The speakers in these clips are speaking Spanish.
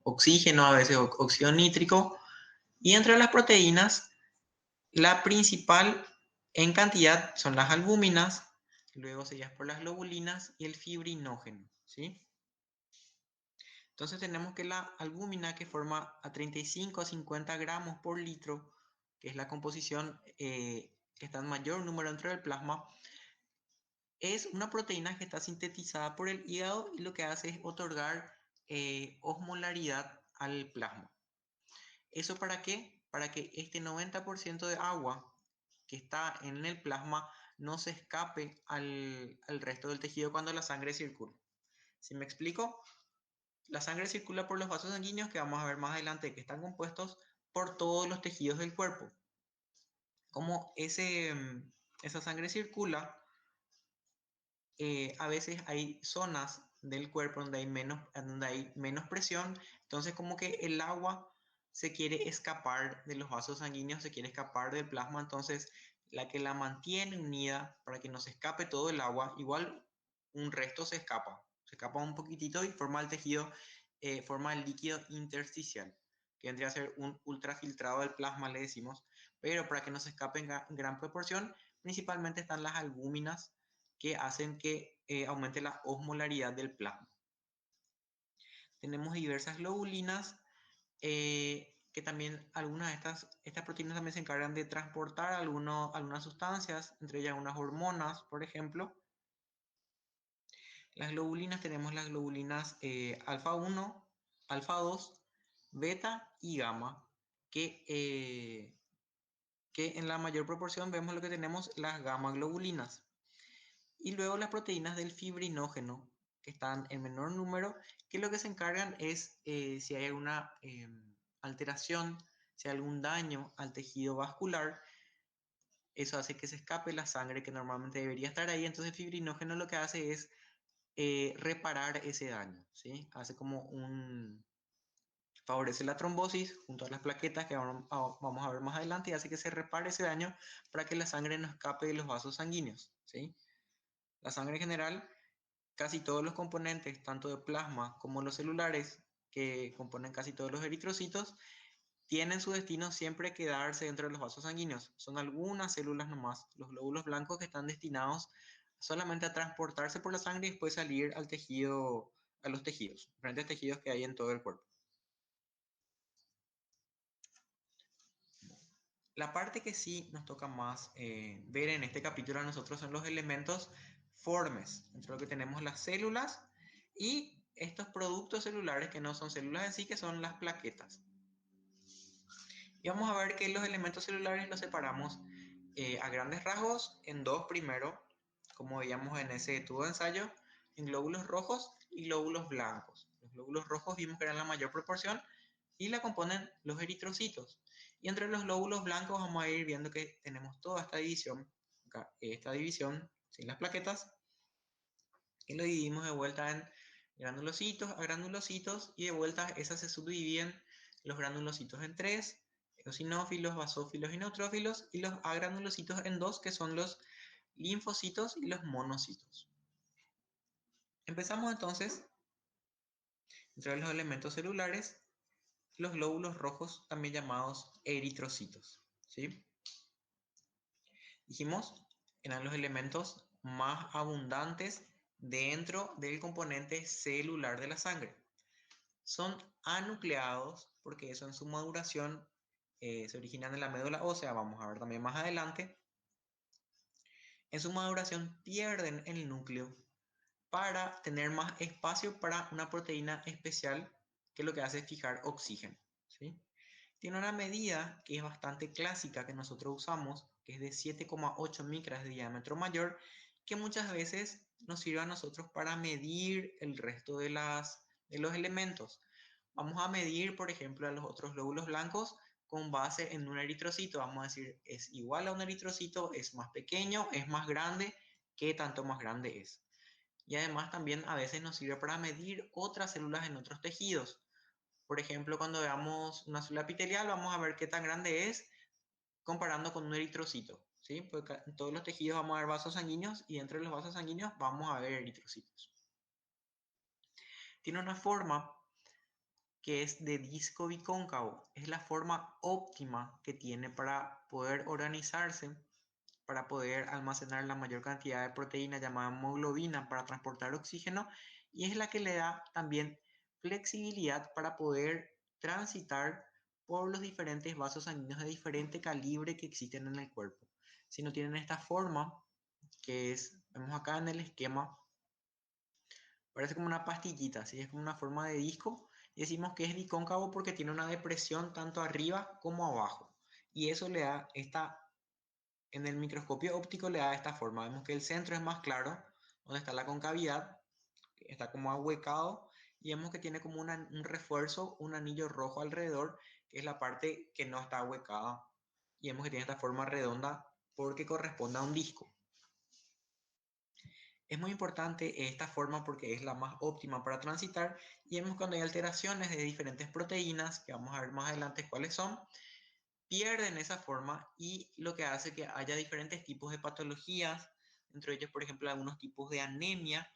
oxígeno, a veces óxido nítrico. Y entre las proteínas, la principal en cantidad son las albúminas, luego seguidas por las globulinas y el fibrinógeno, ¿sí? Entonces tenemos que la albúmina, que forma a 35 a 50 gramos por litro, que es la composición que está en mayor número dentro del plasma, es una proteína que está sintetizada por el hígado y lo que hace es otorgar osmolaridad al plasma. ¿Eso para qué? Para que este 90% de agua que está en el plasma no se escape al resto del tejido cuando la sangre circula. ¿Sí me explico? La sangre circula por los vasos sanguíneos, que vamos a ver más adelante, que están compuestos por todos los tejidos del cuerpo. Como esa sangre circula, a veces hay zonas del cuerpo donde hay menos presión, entonces como que el agua se quiere escapar de los vasos sanguíneos, se quiere escapar del plasma, entonces la que la mantiene unida para que no se escape todo el agua, igual un resto se escapa un poquitito y forma el tejido, forma el líquido intersticial, que vendría a ser un ultrafiltrado del plasma, le decimos, pero para que no se escape en gran proporción, principalmente están las albúminas, que hacen que aumente la osmolaridad del plasma. Tenemos diversas globulinas, que también algunas de estas proteínas también se encargan de transportar algunas sustancias, entre ellas unas hormonas, por ejemplo. Las globulinas, tenemos las globulinas alfa 1, alfa 2, beta y gamma, que en la mayor proporción vemos lo que tenemos las gamma globulinas. Y luego las proteínas del fibrinógeno, que están en menor número, que lo que se encargan es si hay alguna alteración, si hay algún daño al tejido vascular, eso hace que se escape la sangre que normalmente debería estar ahí. Entonces el fibrinógeno lo que hace es reparar ese daño, ¿sí? Hace como favorece la trombosis junto a las plaquetas que vamos a ver más adelante, y hace que se repare ese daño para que la sangre no escape de los vasos sanguíneos, ¿sí? La sangre en general, casi todos los componentes, tanto de plasma como los celulares, que componen casi todos los eritrocitos, tienen su destino siempre quedarse dentro de los vasos sanguíneos. Son algunas células nomás, los glóbulos blancos, que están destinados solamente a transportarse por la sangre y después salir al tejido, a los tejidos, diferentes tejidos que hay en todo el cuerpo. La parte que sí nos toca más ver en este capítulo a nosotros son los elementos formes, entre lo que tenemos las células y estos productos celulares que no son células en sí, que son las plaquetas. Y vamos a ver que los elementos celulares los separamos a grandes rasgos en dos primero, como veíamos en ese tubo de ensayo, en glóbulos rojos y glóbulos blancos. Los glóbulos rojos vimos que eran la mayor proporción y la componen los eritrocitos. Y entre los glóbulos blancos vamos a ir viendo que tenemos toda esta división sin las plaquetas, y lo dividimos de vuelta en granulocitos a granulocitos, y de vuelta esas se subdividen los granulocitos en tres: eosinófilos, basófilos y neutrófilos, y los agranulocitos en dos, que son los linfocitos y los monocitos. Empezamos entonces entre los elementos celulares, los glóbulos rojos, también llamados eritrocitos, ¿sí? Dijimos, eran los elementos más abundantes dentro del componente celular de la sangre. Son anucleados porque eso en su maduración se originan en la médula ósea, vamos a ver también más adelante. En su maduración pierden el núcleo para tener más espacio para una proteína especial, que lo que hace es fijar oxígeno, ¿sí? Tiene una medida que es bastante clásica que nosotros usamos, que es de 7,8 micras de diámetro mayor, que muchas veces nos sirve a nosotros para medir el resto de los elementos. Vamos a medir, por ejemplo, a los otros glóbulos blancos con base en un eritrocito. Vamos a decir, es igual a un eritrocito, es más pequeño, es más grande, ¿qué tanto más grande es? Y además también a veces nos sirve para medir otras células en otros tejidos. Por ejemplo, cuando veamos una célula epitelial, vamos a ver qué tan grande es comparando con un eritrocito, ¿sí? Porque en todos los tejidos vamos a ver vasos sanguíneos, y dentro de los vasos sanguíneos vamos a ver eritrocitos. Tiene una forma que es de disco bicóncavo. Es la forma óptima que tiene para poder organizarse, para poder almacenar la mayor cantidad de proteína llamada hemoglobina para transportar oxígeno, y es la que le da también flexibilidad para poder transitar por los diferentes vasos sanguíneos de diferente calibre que existen en el cuerpo. Si no tienen esta forma, que es, vemos acá en el esquema, parece como una pastillita, ¿sí? Es como una forma de disco, y decimos que es bicóncavo porque tiene una depresión tanto arriba como abajo. Y eso le da esta, en el microscopio óptico le da esta forma. Vemos que el centro es más claro, donde está la concavidad, está como ahuecado, y vemos que tiene como un refuerzo, un anillo rojo alrededor, que es la parte que no está ahuecada. Y vemos que tiene esta forma redonda porque corresponde a un disco. Es muy importante esta forma porque es la más óptima para transitar, y vemos cuando hay alteraciones de diferentes proteínas, que vamos a ver más adelante cuáles son, pierden esa forma, y lo que hace que haya diferentes tipos de patologías, entre ellos, por ejemplo, algunos tipos de anemia,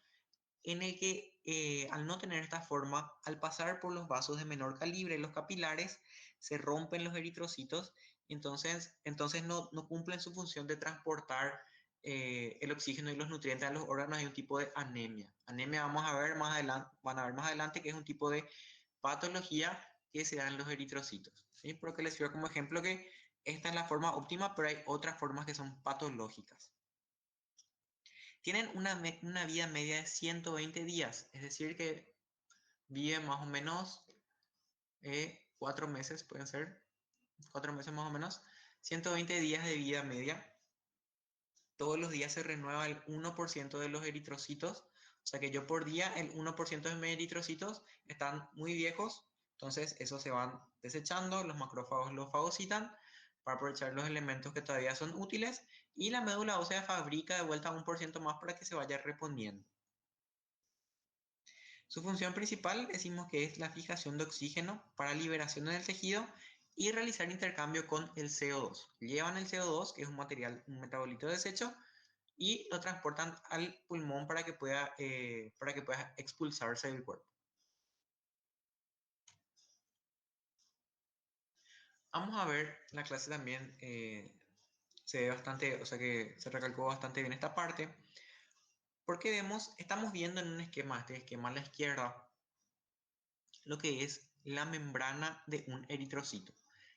en el que al no tener esta forma, al pasar por los vasos de menor calibre, los capilares, se rompen los eritrocitos, y entonces no cumplen su función de transportar el oxígeno y los nutrientes a los órganos. Hay un tipo de anemia. Anemia vamos a ver más adelante, van a ver más adelante que es un tipo de patología que se da en los eritrocitos, ¿sí? Pero que les sirve como ejemplo que esta es la forma óptima, pero hay otras formas que son patológicas. Tienen una vida media de 120 días, es decir, que viven más o menos 4 meses, pueden ser 4 meses más o menos, 120 días de vida media. Todos los días se renueva el 1% de los eritrocitos, o sea que yo por día el 1% de mis eritrocitos están muy viejos, entonces esos se van desechando, los macrófagos los fagocitan para aprovechar los elementos que todavía son útiles, y la médula ósea fabrica de vuelta 1% más para que se vaya reponiendo. Su función principal decimos que es la fijación de oxígeno para liberación en el tejido y realizar intercambio con el CO2. Llevan el CO2, que es un material, un metabolito de desecho, y lo transportan al pulmón para que pueda expulsarse del cuerpo. Vamos a ver, la clase también se ve bastante, o sea que se recalcó bastante bien esta parte, porque estamos viendo en un esquema, este esquema a la izquierda, lo que es la membrana de un eritrocito.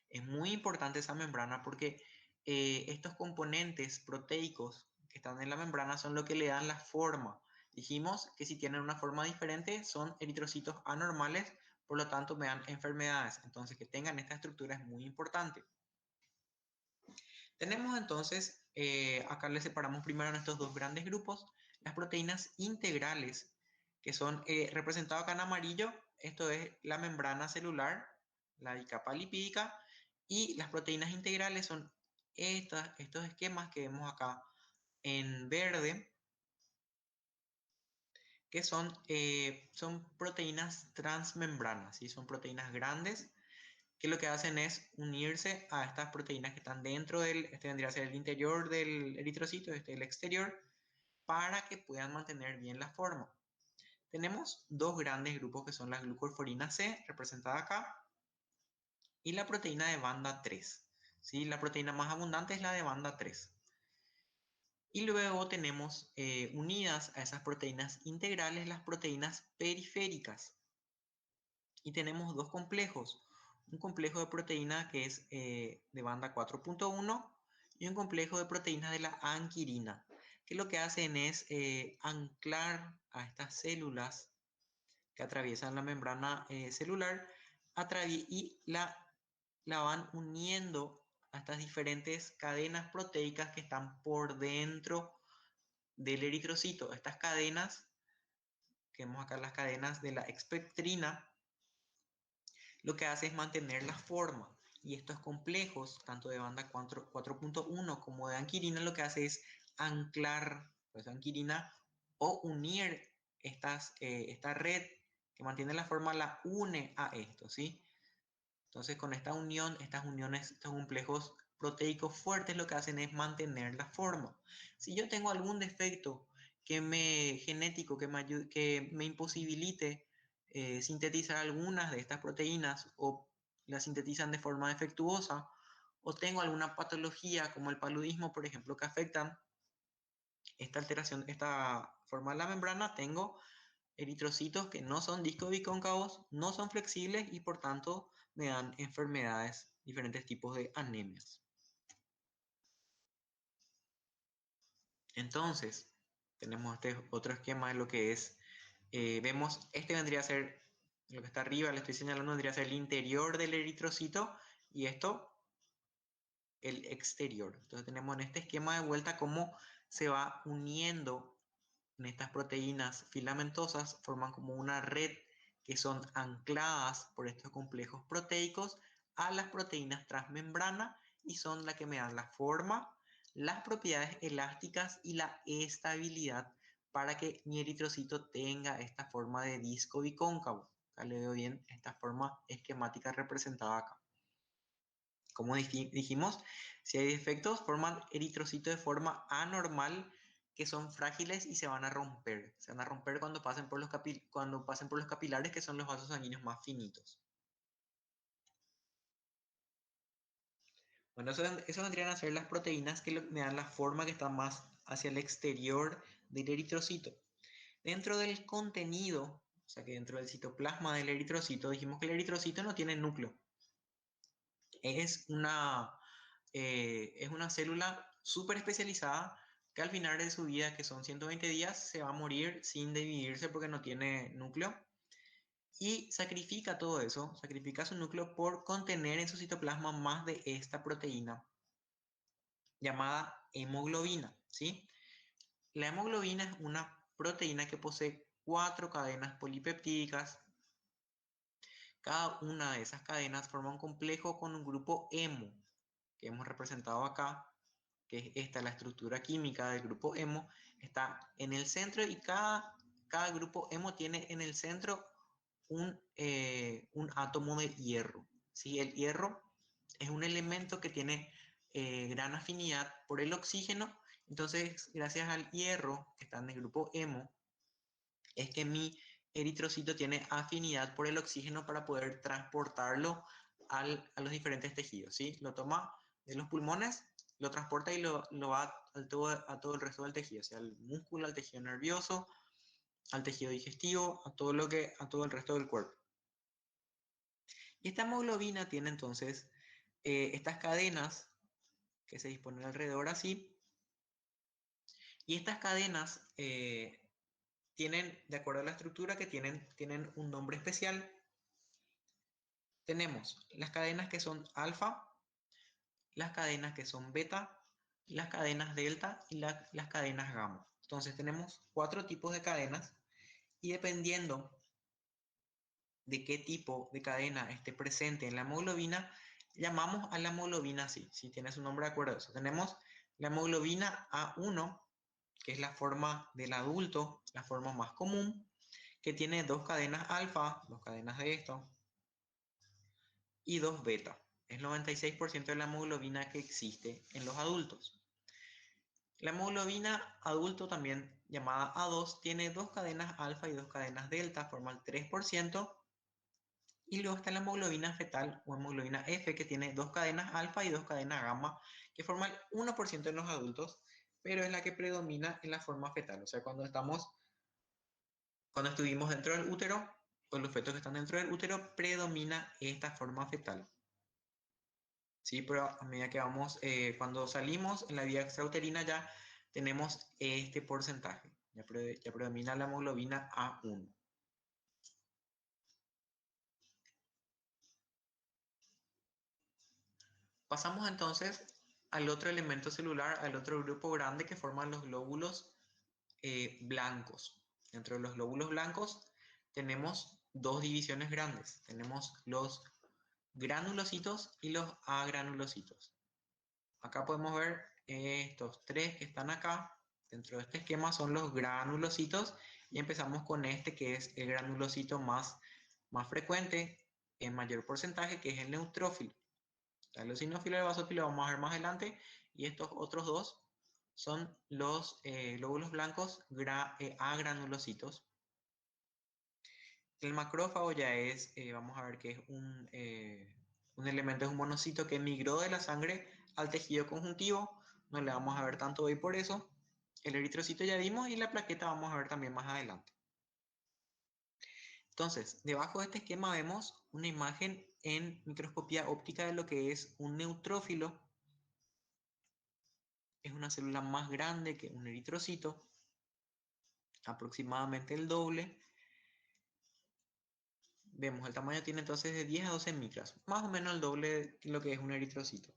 Es muy importante esa membrana porque estos componentes proteicos que están en la membrana son lo que le dan la forma. Dijimos que si tienen una forma diferente son eritrocitos anormales, por lo tanto me dan enfermedades. Entonces que tengan esta estructura es muy importante. Tenemos entonces, acá les separamos primero en estos dos grandes grupos, las proteínas integrales, que son representadas acá en amarillo. Esto es la membrana celular, la bicapa lipídica, y las proteínas integrales son estos esquemas que vemos acá en verde, que son proteínas transmembranas, ¿sí? Son proteínas grandes que lo que hacen es unirse a estas proteínas que están dentro este vendría a ser el interior del eritrocito, este el exterior, para que puedan mantener bien la forma. Tenemos dos grandes grupos que son la glucoforina C, representada acá, y la proteína de banda 3. ¿Sí? La proteína más abundante es la de banda 3. Y luego tenemos unidas a esas proteínas integrales las proteínas periféricas. Y tenemos dos complejos. Un complejo de proteína que es de banda 4.1 y un complejo de proteínas de la anquirina, que lo que hacen es anclar a estas células que atraviesan la membrana celular y la van uniendo a estas diferentes cadenas proteicas que están por dentro del eritrocito. Estas cadenas, que vemos acá las cadenas de la expectrina, lo que hace es mantener la forma. Y estos complejos, tanto de banda 4.1 como de anquirina, lo que hace es anclar pues, anquirina o unir esta red que mantiene la forma, la une a esto, ¿sí? Entonces, con esta unión, estas uniones, estos complejos proteicos fuertes, lo que hacen es mantener la forma. Si yo tengo algún defecto genético que me imposibilite sintetizar algunas de estas proteínas o las sintetizan de forma defectuosa, o tengo alguna patología como el paludismo, por ejemplo, que afectan esta alteración, esta forma de la membrana, tengo eritrocitos que no son disco-bicóncavos, no son flexibles y por tanto me dan enfermedades, diferentes tipos de anemias. Entonces, tenemos este otro esquema de lo que es, vemos, este vendría a ser, lo que está arriba, le estoy señalando, vendría a ser el interior del eritrocito y esto, el exterior. Entonces tenemos en este esquema de vuelta cómo se va uniendo en estas proteínas filamentosas, forman como una red que son ancladas por estos complejos proteicos a las proteínas transmembrana y son las que me dan la forma, las propiedades elásticas y la estabilidad para que mi eritrocito tenga esta forma de disco bicóncavo. Acá le veo bien esta forma esquemática representada acá. Como dijimos, si hay defectos, forman eritrocitos de forma anormal que son frágiles y se van a romper. Se van a romper cuando pasen por los capilares, que son los vasos sanguíneos más finitos. Bueno, eso vendrían a ser las proteínas que me dan la forma que está más hacia el exterior del eritrocito. Dentro del contenido, o sea que dentro del citoplasma del eritrocito, dijimos que el eritrocito no tiene núcleo. Es una célula súper especializada que al final de su vida, que son 120 días, se va a morir sin dividirse porque no tiene núcleo. Y sacrifica todo eso, sacrifica su núcleo por contener en su citoplasma más de esta proteína llamada hemoglobina, ¿sí? La hemoglobina es una proteína que posee 4 cadenas polipeptídicas. Cada una de esas cadenas forma un complejo con un grupo hemo, que hemos representado acá, que es esta la estructura química del grupo hemo, está en el centro y cada grupo hemo tiene en el centro un átomo de hierro. ¿Sí? El hierro es un elemento que tiene gran afinidad por el oxígeno, entonces gracias al hierro que está en el grupo hemo, es que mi eritrocito tiene afinidad por el oxígeno para poder transportarlo a los diferentes tejidos, ¿sí? Lo toma de los pulmones, lo transporta y lo va a todo el resto del tejido, o sea, al músculo, al tejido nervioso, al tejido digestivo, a todo el resto del cuerpo. Y esta hemoglobina tiene entonces estas cadenas que se disponen alrededor así, y estas cadenas tienen, de acuerdo a la estructura que tienen un nombre especial. Tenemos las cadenas que son alfa, las cadenas que son beta, las cadenas delta y las cadenas gamma. Entonces tenemos 4 tipos de cadenas y dependiendo de qué tipo de cadena esté presente en la hemoglobina, llamamos a la hemoglobina así, si tiene su nombre de acuerdo a eso. Tenemos la hemoglobina A1, que es la forma del adulto, la forma más común, que tiene 2 cadenas alfa, 2 cadenas de esto, y 2 beta. Es el 96% de la hemoglobina que existe en los adultos. La hemoglobina adulto, también llamada A2, tiene 2 cadenas alfa y 2 cadenas delta, forma el 3%. Y luego está la hemoglobina fetal o hemoglobina F, que tiene 2 cadenas alfa y 2 cadenas gamma, que forma el 1% en los adultos, pero es la que predomina en la forma fetal. O sea, cuando estuvimos dentro del útero, o los fetos que están dentro del útero, predomina esta forma fetal. Sí, pero a medida que vamos, cuando salimos en la vía extrauterina ya tenemos este porcentaje. Ya predomina la hemoglobina A1. Pasamos entonces al otro elemento celular, al otro grupo grande que forman los glóbulos blancos. Dentro de los glóbulos blancos tenemos 2 divisiones grandes. Tenemos los granulocitos y los agranulocitos. Acá podemos ver estos 3 que están acá. Dentro de este esquema son los granulocitos y empezamos con este que es el granulocito más frecuente en mayor porcentaje, que es el neutrófilo. El eosinófilo y el basófilo lo vamos a ver más adelante, y estos otros 2 son los glóbulos blancos agranulocitos. El macrófago ya es, vamos a ver que es un elemento, es un monocito que migró de la sangre al tejido conjuntivo. No le vamos a ver tanto hoy por eso. El eritrocito ya vimos y la plaqueta vamos a ver también más adelante. Entonces, debajo de este esquema vemos una imagen en microscopía óptica de lo que es un neutrófilo. Es una célula más grande que un eritrocito, aproximadamente el doble. Vemos, el tamaño tiene entonces de 10 a 12 micras, más o menos el doble de lo que es un eritrocito.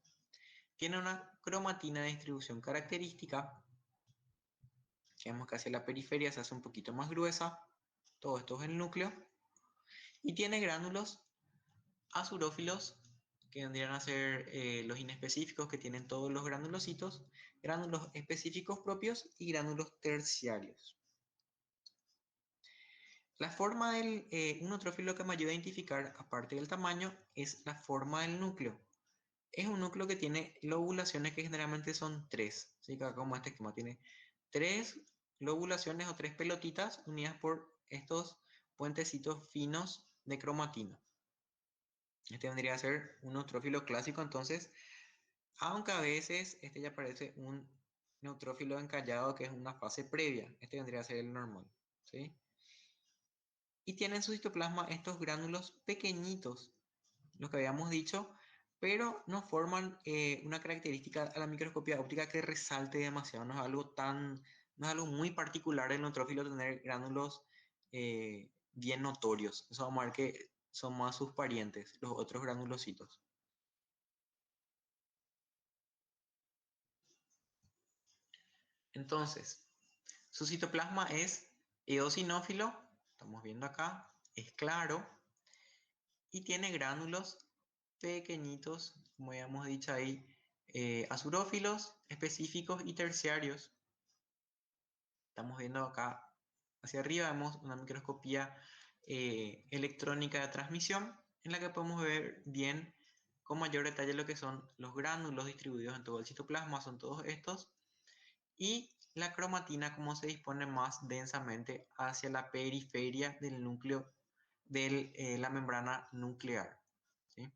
Tiene una cromatina de distribución característica. Vemos que hacia la periferia se hace un poquito más gruesa. Todo esto es el núcleo. Y tiene gránulos azurófilos, que vendrían a ser los inespecíficos que tienen todos los granulocitos, gránulos específicos propios y gránulos terciarios. La forma del un neutrófilo que me ayuda a identificar, aparte del tamaño, es la forma del núcleo. Es un núcleo que tiene lobulaciones que generalmente son tres. Así que acá como este esquema tiene tres lobulaciones o tres pelotitas unidas por estos puentecitos finos de cromatina. Este vendría a ser un neutrófilo clásico, entonces, aunque a veces este ya parece un neutrófilo encallado que es una fase previa. Este vendría a ser el normal, ¿sí? Y tiene en su citoplasma estos gránulos pequeñitos, lo que habíamos dicho, pero no forman una característica a la microscopía óptica que resalte demasiado. No es algo muy particular del neutrófilo tener gránulos bien notorios. Eso vamos a ver que son más sus parientes, los otros granulocitos. Entonces, su citoplasma es eosinófilo, estamos viendo acá, es claro, y tiene gránulos pequeñitos, como habíamos dicho ahí, azurófilos, específicos y terciarios. Estamos viendo acá hacia arriba, vemos una microscopía electrónica de transmisión en la que podemos ver bien con mayor detalle lo que son los gránulos distribuidos en todo el citoplasma, son todos estos, y la cromatina como se dispone más densamente hacia la periferia del núcleo de la membrana nuclear, ¿sí?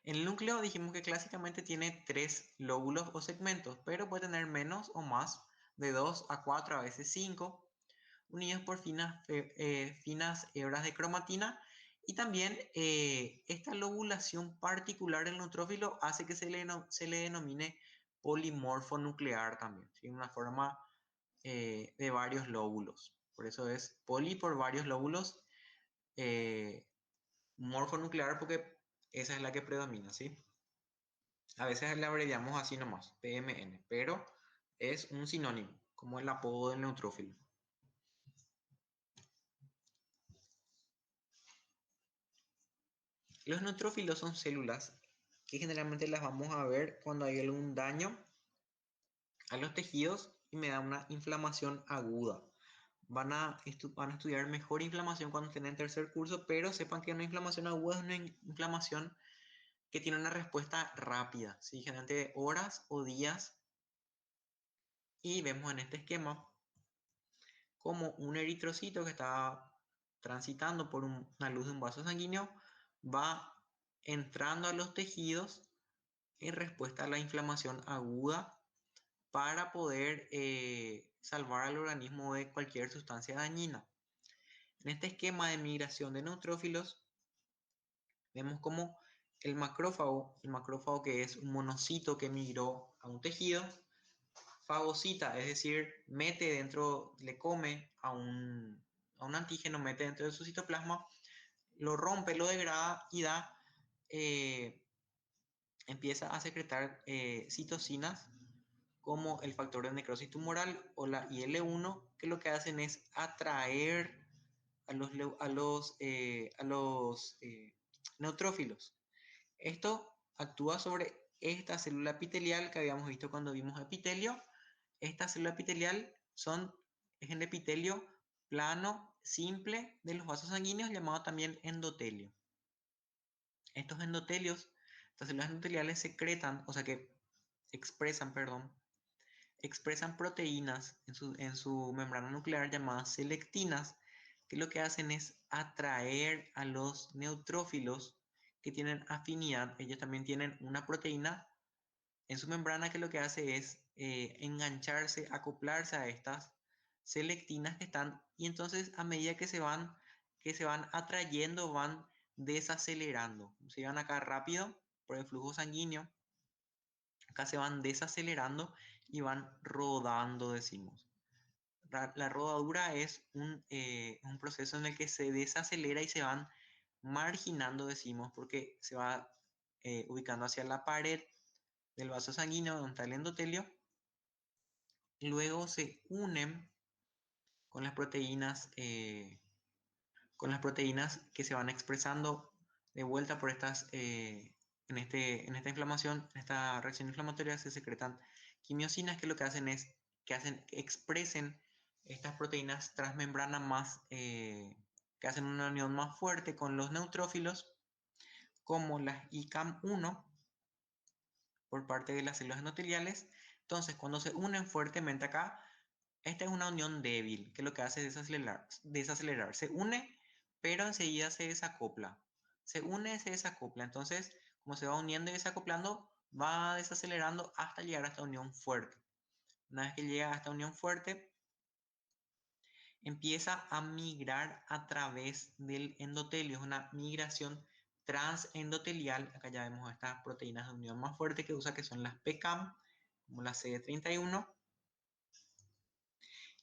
El núcleo dijimos que clásicamente tiene tres lóbulos o segmentos, pero puede tener menos o más de 2 a 4, a veces 5, unidos por finas hebras de cromatina. Y también esta lobulación particular del neutrófilo hace que se le denomine polimorfo nuclear también, ¿sí? Una forma de varios lóbulos. Por eso es poli por varios lóbulos, eh, morfonuclear porque esa es la que predomina, ¿sí? A veces la abreviamos así nomás, PMN, pero es un sinónimo, como el apodo del neutrófilo. Los neutrófilos son células que generalmente las vamos a ver cuando hay algún daño a los tejidos y me da una inflamación aguda. Van a estudiar mejor inflamación cuando estén en tercer curso, pero sepan que una inflamación aguda es una inflamación que tiene una respuesta rápida, ¿sí? Generalmente horas o días. Y vemos en este esquema como un eritrocito que está transitando por una luz de un vaso sanguíneo va entrando a los tejidos en respuesta a la inflamación aguda para poder salvar al organismo de cualquier sustancia dañina. En este esquema de migración de neutrófilos vemos como el macrófago que es un monocito que migró a un tejido, fagocita, es decir, mete dentro, le come a un antígeno, mete dentro de su citoplasma, lo rompe, lo degrada y eh, empieza a secretar citocinas como el factor de necrosis tumoral o la IL-1, que lo que hacen es atraer a los neutrófilos. Esto actúa sobre esta célula epitelial que habíamos visto cuando vimos epitelio. Esta célula epitelial es el epitelio plano simple de los vasos sanguíneos, llamado también endotelio. Estos endotelios, estas células endoteliales secretan, o sea que expresan, perdón, expresan proteínas en su membrana nuclear llamadas selectinas, que lo que hacen es atraer a los neutrófilos que tienen afinidad. Ellos también tienen una proteína en su membrana que lo que hace es engancharse, acoplarse a estas selectinas que están, y entonces a medida que se van atrayendo, van desacelerando. Se van acá rápido por el flujo sanguíneo, acá se van desacelerando y van rodando, decimos. La rodadura es un proceso en el que se desacelera y se van marginando, decimos, porque se va ubicando hacia la pared del vaso sanguíneo donde está el endotelio. Luego se unen con con las proteínas que se van expresando de vuelta por estas, en esta inflamación, en esta reacción inflamatoria se secretan quimiosinas que lo que hacen es que expresen estas proteínas transmembrana más, que hacen una unión más fuerte con los neutrófilos, como las ICAM1 por parte de las células endoteliales. Entonces, cuando se unen fuertemente acá, esta es una unión débil, que lo que hace es desacelerar. Se une, pero enseguida se desacopla. Se une, se desacopla. Entonces, como se va uniendo y desacoplando, va desacelerando hasta llegar a esta unión fuerte. Una vez que llega a esta unión fuerte, empieza a migrar a través del endotelio. Es una migración transendotelial. Acá ya vemos estas proteínas de unión más fuerte que usa, que son las PCAM, como la CD31.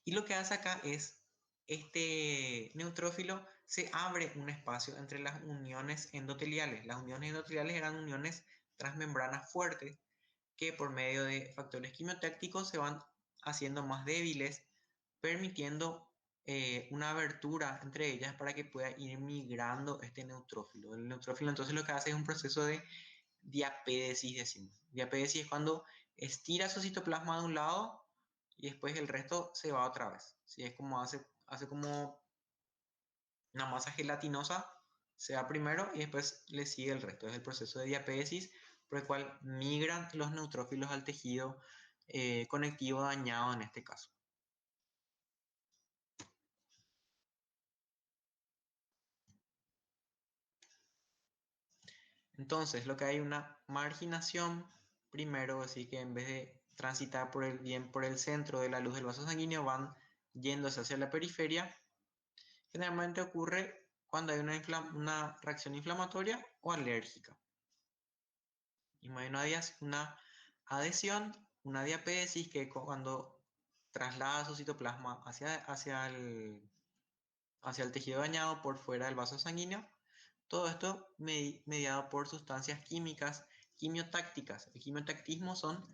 Y lo que hace acá es, este neutrófilo se abre un espacio entre las uniones endoteliales. Las uniones endoteliales eran uniones transmembranas fuertes que por medio de factores quimiotácticos se van haciendo más débiles, permitiendo una abertura entre ellas para que pueda ir migrando este neutrófilo. El neutrófilo entonces lo que hace es un proceso de diapédesis, decimos. Diapédesis es cuando estira su citoplasma de un lado y después el resto se va otra vez. ¿Sí? Es como hace como una masa gelatinosa, se va primero y después le sigue el resto. Es el proceso de diapédesis por el cual migran los neutrófilos al tejido conectivo dañado en este caso. Entonces, lo que hay una marginación, primero, así que en vez de transitar bien por el centro de la luz del vaso sanguíneo, van yéndose hacia la periferia. Generalmente ocurre cuando hay una reacción inflamatoria o alérgica. Y una adhesión, una diapédesis, que cuando traslada su citoplasma hacia el tejido dañado por fuera del vaso sanguíneo. Todo esto mediado por sustancias químicas quimiotácticas. El quimiotactismo son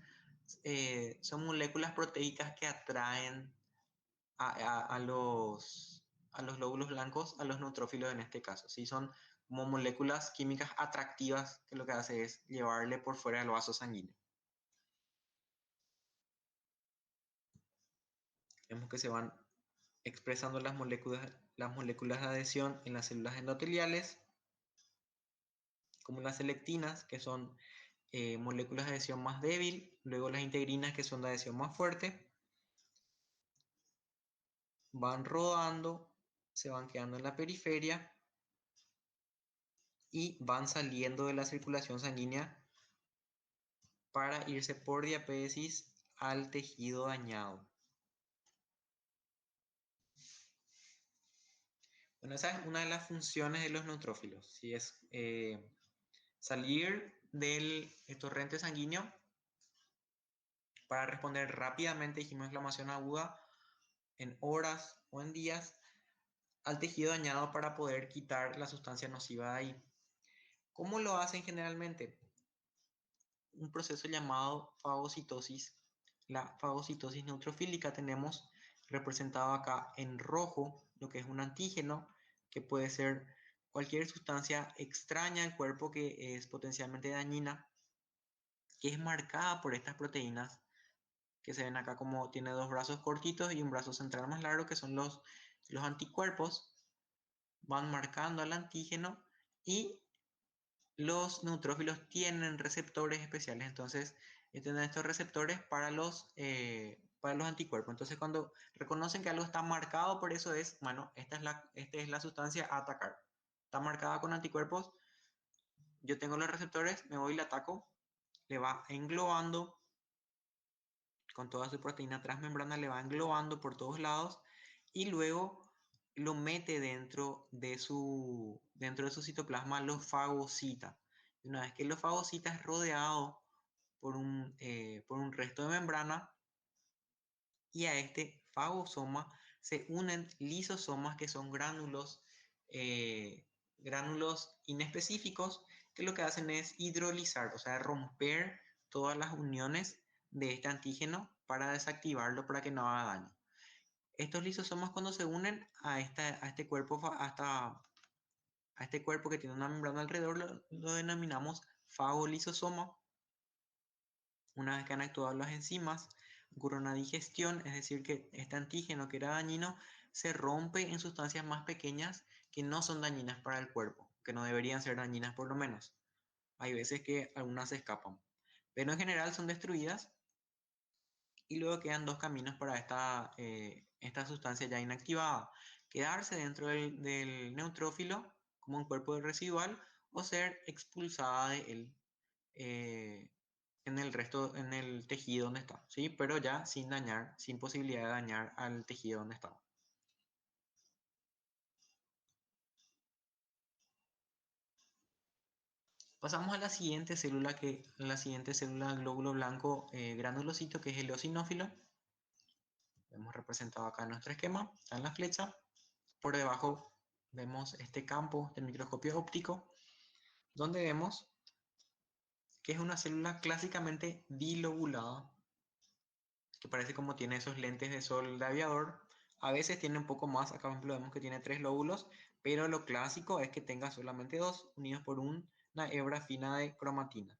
moléculas proteicas que atraen a los glóbulos blancos, a los neutrófilos en este caso. ¿Sí? Son como moléculas químicas atractivas que lo que hace es llevarle por fuera del vaso sanguíneo. Vemos que se van expresando las moléculas de adhesión en las células endoteliales, como las selectinas, que son moléculas de adhesión más débil, luego las integrinas, que son de adhesión más fuerte, van rodando, se van quedando en la periferia y van saliendo de la circulación sanguínea para irse por diapédesis al tejido dañado. Bueno, esa es una de las funciones de los neutrófilos, ¿sí? Es salir del torrente sanguíneo para responder rápidamente, dijimos, inflamación aguda, en horas o en días, al tejido dañado para poder quitar la sustancia nociva de ahí. ¿Cómo lo hacen generalmente? Un proceso llamado fagocitosis. La fagocitosis neutrofílica tenemos representado acá en rojo lo que es un antígeno, que puede ser cualquier sustancia extraña al cuerpo que es potencialmente dañina, que es marcada por estas proteínas que se ven acá, como tiene dos brazos cortitos y un brazo central más largo, que son los anticuerpos. Van marcando al antígeno y los neutrófilos tienen receptores especiales. Entonces tienen estos receptores para para los anticuerpos. Entonces, cuando reconocen que algo está marcado por eso es, bueno, esta es la sustancia a atacar. Está marcada con anticuerpos, yo tengo los receptores, me voy y le ataco, le va englobando con toda su proteína transmembrana, le va englobando por todos lados y luego lo mete dentro de su citoplasma, lo fagocita. Y una vez que lo fagocita es rodeado por un resto de membrana y a este fagosoma se unen lisosomas que son gránulos inespecíficos que lo que hacen es hidrolizar, o sea, romper todas las uniones de este antígeno para desactivarlo para que no haga daño. Estos lisosomas cuando se unen a este cuerpo, a este cuerpo que tiene una membrana alrededor, lo denominamos fagolisosoma. Una vez que han actuado las enzimas, ocurre una digestión, es decir, que este antígeno que era dañino se rompe en sustancias más pequeñas que no son dañinas para el cuerpo, que no deberían ser dañinas por lo menos. Hay veces que algunas se escapan, pero en general son destruidas y luego quedan dos caminos para esta sustancia ya inactivada. Quedarse dentro del neutrófilo como un cuerpo residual o ser expulsada de él en el resto, en el tejido donde está, ¿sí? Pero ya sin dañar, sin posibilidad de dañar al tejido donde está. Pasamos a la siguiente célula glóbulo blanco granulocito, que es el eosinófilo. Hemos representado acá en nuestro esquema, está en la flecha. Por debajo vemos este campo del microscopio óptico, donde vemos que es una célula clásicamente bilobulada, que parece como tiene esos lentes de sol de aviador. A veces tiene un poco más, acá por ejemplo vemos que tiene 3 lóbulos, pero lo clásico es que tenga solamente 2, unidos por una hebra fina de cromatina.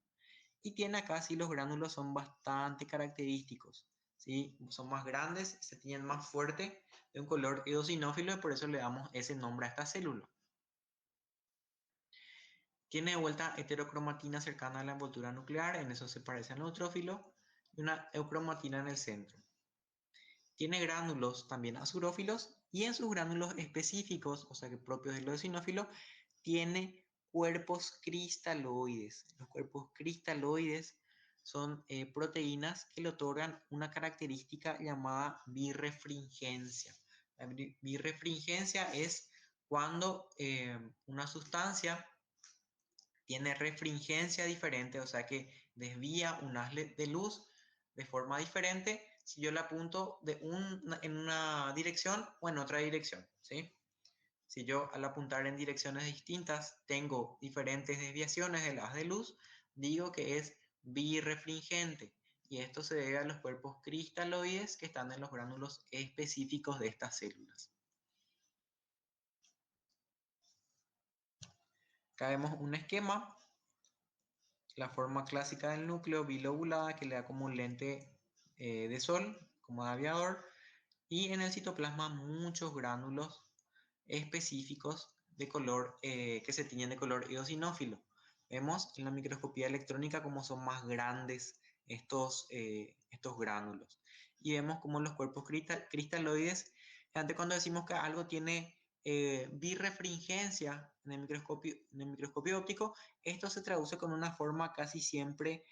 Y tiene acá, sí, los gránulos son bastante característicos, ¿sí? Son más grandes, se tienen más fuerte, de un color eosinófilo, y por eso le damos ese nombre a esta célula. Tiene de vuelta heterocromatina cercana a la envoltura nuclear, en eso se parece al neutrófilo, y una eucromatina en el centro. Tiene gránulos también azurófilos y en sus gránulos específicos, o sea que propios del eosinófilo, tiene cuerpos cristaloides. Los cuerpos cristaloides son proteínas que le otorgan una característica llamada birrefringencia. La birrefringencia es cuando una sustancia tiene refringencia diferente, o sea que desvía un haz de luz de forma diferente si yo la apunto en una dirección o en otra dirección, ¿sí? Si yo al apuntar en direcciones distintas tengo diferentes desviaciones del haz de luz, digo que es birrefringente. Y esto se debe a los cuerpos cristaloides que están en los gránulos específicos de estas células. Acá vemos un esquema, la forma clásica del núcleo bilobulada que le da como un lente de sol, como de aviador, y en el citoplasma muchos gránulos específicos de color, que se tiñen de color eosinófilo. Vemos en la microscopía electrónica cómo son más grandes estos gránulos. Y vemos cómo los cuerpos cristaloides, antes cuando decimos que algo tiene birrefringencia en el microscopio óptico, esto se traduce con una forma casi siempre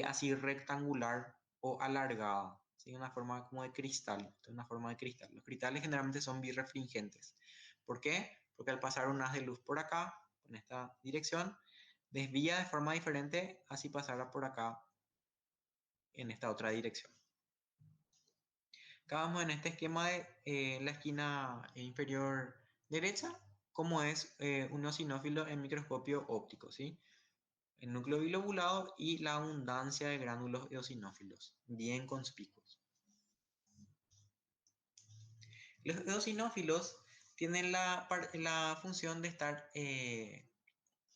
así rectangular o alargada, ¿sí? Una forma como de cristal, una forma de cristal. Los cristales generalmente son birrefringentes. ¿Por qué? Porque al pasar un haz de luz por acá, en esta dirección, desvía de forma diferente, así pasará por acá en esta otra dirección. Acá vamos en este esquema de la esquina inferior derecha, como es un eosinófilo en microscopio óptico, ¿sí? El núcleo bilobulado y la abundancia de gránulos eosinófilos, bien conspicuos. Los eosinófilos tienen la función de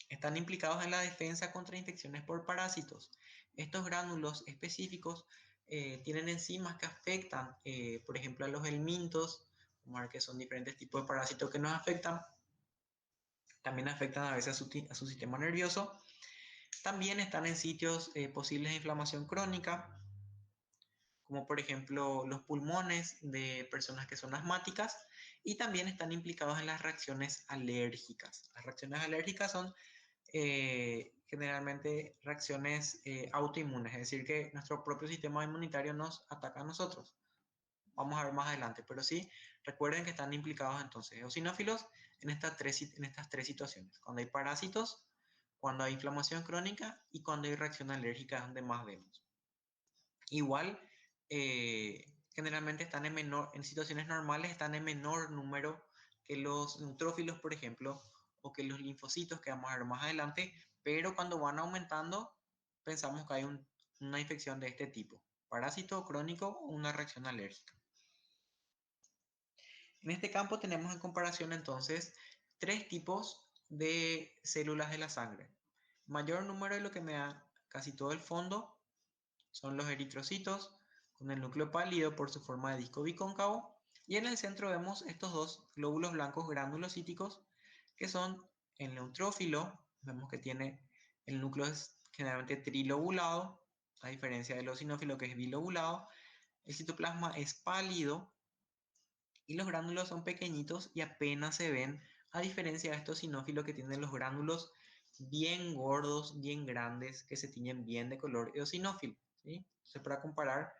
están implicados en la defensa contra infecciones por parásitos. Estos gránulos específicos tienen enzimas que afectan, por ejemplo, a los helmintos, que son diferentes tipos de parásitos que nos afectan. También afectan a veces a su sistema nervioso. También están en sitios posibles de inflamación crónica, como por ejemplo los pulmones de personas que son asmáticas, y también están implicados en las reacciones alérgicas. Las reacciones alérgicas son generalmente reacciones autoinmunes, es decir, que nuestro propio sistema inmunitario nos ataca a nosotros. Vamos a ver más adelante, pero sí, recuerden que están implicados entonces eosinófilos en estas tres situaciones. Cuando hay parásitos, cuando hay inflamación crónica y cuando hay reacción alérgica, es donde más vemos. Igual, generalmente están en situaciones normales, están en menor número que los neutrófilos, por ejemplo, o que los linfocitos, que vamos a ver más adelante, pero cuando van aumentando, pensamos que hay una infección de este tipo, parásito crónico o una reacción alérgica. En este campo tenemos en comparación entonces tres tipos de células de la sangre. Mayor número de lo que me da casi todo el fondo son los eritrocitos, con el núcleo pálido por su forma de disco bicóncavo, y en el centro vemos estos dos glóbulos blancos granulocíticos, que son el neutrófilo. Vemos que tiene el núcleo es generalmente trilobulado, a diferencia del eosinófilo, que es bilobulado. El citoplasma es pálido y los gránulos son pequeñitos y apenas se ven, a diferencia de estos sinófilos que tienen los gránulos bien gordos, bien grandes, que se tiñen bien de color eosinófilo, ¿sí? Entonces, para comparar,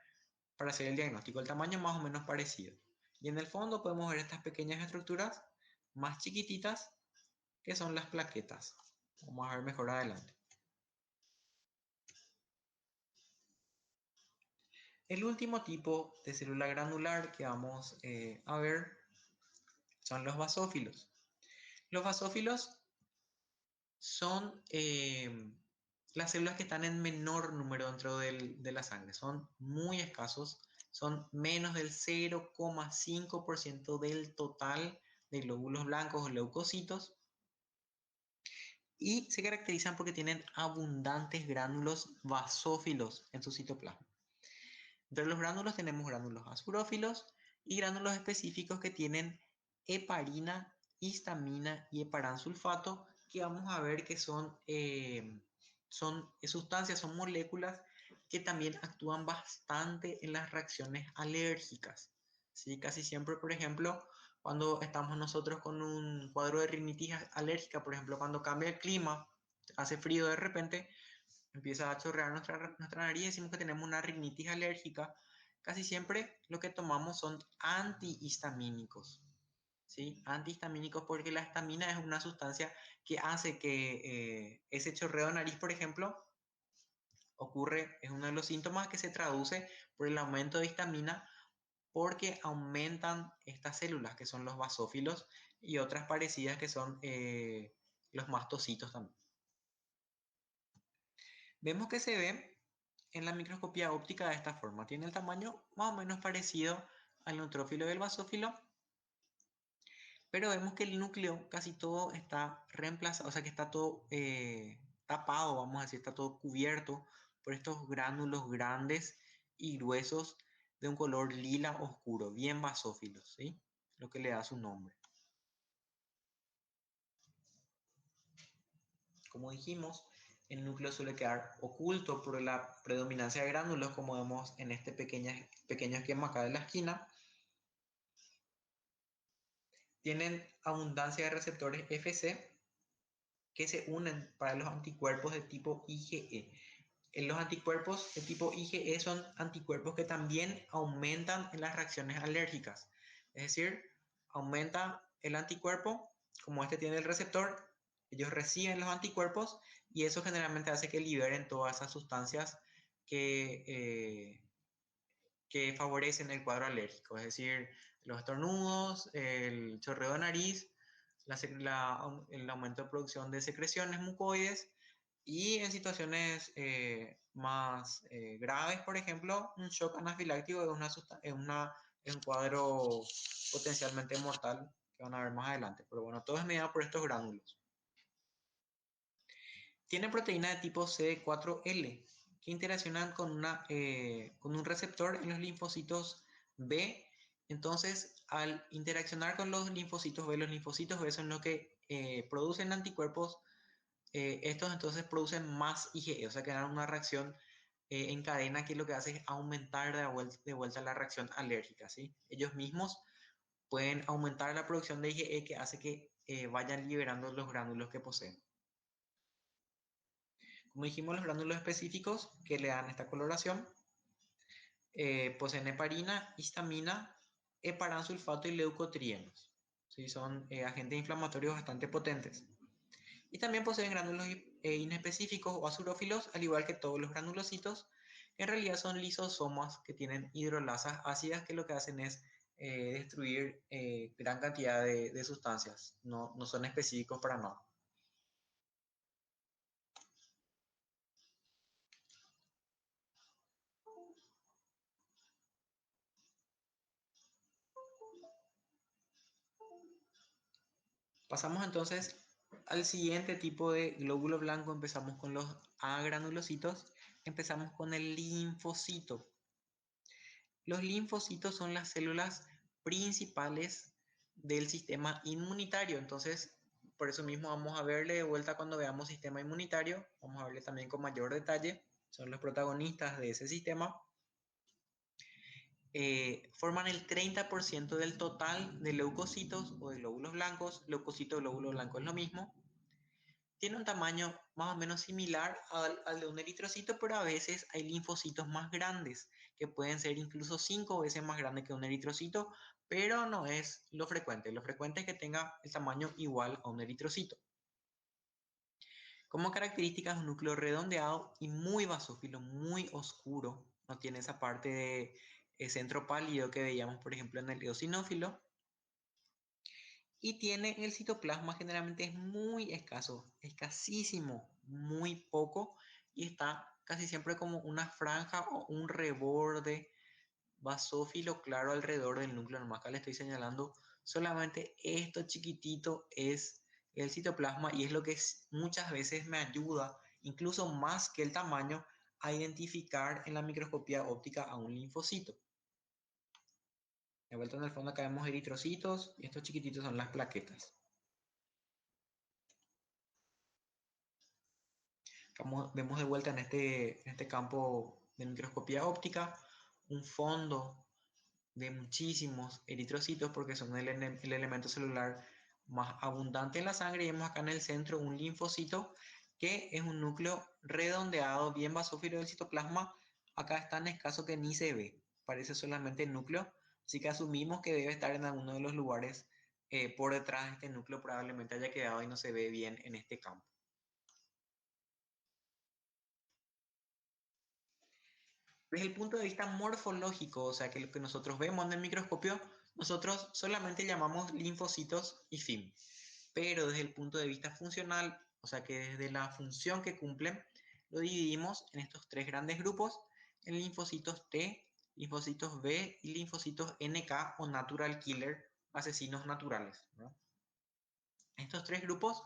para hacer el diagnóstico, el tamaño más o menos parecido. Y en el fondo podemos ver estas pequeñas estructuras más chiquititas, que son las plaquetas. Vamos a ver mejor adelante. El último tipo de célula granular que vamos a ver son los basófilos. Los basófilos son las células que están en menor número dentro de la sangre. Son muy escasos, son menos del 0,5% del total de glóbulos blancos o leucocitos, y se caracterizan porque tienen abundantes gránulos basófilos en su citoplasma. Entre los gránulos tenemos gránulos azurófilos y gránulos específicos que tienen heparina, histamina y heparansulfato, que vamos a ver que son sustancias, son moléculas que también actúan bastante en las reacciones alérgicas. ¿Sí? Casi siempre, por ejemplo, cuando estamos nosotros con un cuadro de rinitis alérgica, por ejemplo, cuando cambia el clima, hace frío de repente, empieza a chorrear nuestra nariz, decimos que tenemos una rinitis alérgica. Casi siempre lo que tomamos son antihistamínicos, ¿sí? Antihistamínicos, porque la histamina es una sustancia que hace que ese chorreo de nariz, por ejemplo, ocurre, es uno de los síntomas que se traduce por el aumento de histamina, porque aumentan estas células que son los basófilos y otras parecidas que son los mastocitos también. Vemos que se ve en la microscopía óptica de esta forma. Tiene el tamaño más o menos parecido al neutrófilo y el basófilo, pero vemos que el núcleo casi todo está reemplazado, o sea que está todo tapado, vamos a decir, está todo cubierto por estos gránulos grandes y gruesos de un color lila oscuro, bien basófilos, ¿sí? Lo que le da su nombre. Como dijimos, el núcleo suele quedar oculto por la predominancia de gránulos, como vemos en este pequeño esquema acá de la esquina. Tienen abundancia de receptores Fc que se unen para los anticuerpos de tipo IgE. Los anticuerpos de tipo IgE son anticuerpos que también aumentan en las reacciones alérgicas. Es decir, aumenta el anticuerpo, como este tiene el receptor, ellos reciben los anticuerpos y eso generalmente hace que liberen todas esas sustancias que favorecen el cuadro alérgico, es decir, los estornudos, el chorreo de nariz, el aumento de producción de secreciones mucoides, y en situaciones más graves, por ejemplo, un shock anafiláctico es un cuadro potencialmente mortal que van a ver más adelante. Pero bueno, todo es mediado por estos gránulos. Tiene proteína de tipo CD4L que interaccionan con un receptor en los linfocitos B. Entonces, al interaccionar con los linfocitos B son los que producen anticuerpos. Estos entonces producen más IgE, o sea que dan una reacción en cadena, que lo que hace es aumentar de vuelta la reacción alérgica, ¿sí? Ellos mismos pueden aumentar la producción de IgE, que hace que vayan liberando los gránulos que poseen. Como dijimos, los gránulos específicos que le dan esta coloración poseen heparina, histamina, heparansulfato y leucotrienos. ¿Sí? Son agentes inflamatorios bastante potentes. Y también poseen gránulos inespecíficos o azurófilos, al igual que todos los granulocitos. En realidad son lisosomas que tienen hidrolasas ácidas, que lo que hacen es destruir gran cantidad de sustancias. No son específicos para nada. Pasamos entonces al siguiente tipo de glóbulo blanco. Empezamos con los agranulocitos. Empezamos con el linfocito. Los linfocitos son las células principales del sistema inmunitario. Entonces, por eso mismo vamos a verle de vuelta cuando veamos sistema inmunitario. Vamos a verle también con mayor detalle. Son los protagonistas de ese sistema. Forman el 30% del total de leucocitos o de glóbulos blancos. Leucocito y glóbulo blanco es lo mismo. Tiene un tamaño más o menos similar al de un eritrocito, pero a veces hay linfocitos más grandes, que pueden ser incluso 5 veces más grandes que un eritrocito, pero no es lo frecuente. Lo frecuente es que tenga el tamaño igual a un eritrocito. Como características, un núcleo redondeado y muy basófilo, muy oscuro. No tiene esa parte de centro pálido que veíamos, por ejemplo, en el eosinófilo. Y tiene el citoplasma, generalmente es muy escaso, escasísimo, muy poco, y está casi siempre como una franja o un reborde basófilo claro alrededor del núcleo. Nomás acá le estoy señalando solamente esto chiquitito es el citoplasma, y es lo que muchas veces me ayuda, incluso más que el tamaño, a identificar en la microscopía óptica a un linfocito. De vuelta en el fondo acá vemos eritrocitos y estos chiquititos son las plaquetas. Vemos de vuelta en este campo de microscopía óptica un fondo de muchísimos eritrocitos, porque son el elemento celular más abundante en la sangre. Y vemos acá en el centro un linfocito, que es un núcleo redondeado, bien basófilo del citoplasma. Acá es tan escaso que ni se ve, parece solamente el núcleo, así que asumimos que debe estar en alguno de los lugares por detrás de este núcleo. Probablemente haya quedado y no se ve bien en este campo. Desde el punto de vista morfológico, o sea que lo que nosotros vemos en el microscopio, nosotros solamente llamamos linfocitos y fin. Pero desde el punto de vista funcional, o sea que desde la función que cumplen, lo dividimos en estos tres grandes grupos: en linfocitos T, linfocitos B y linfocitos NK o natural killer, asesinos naturales, ¿no? Estos tres grupos,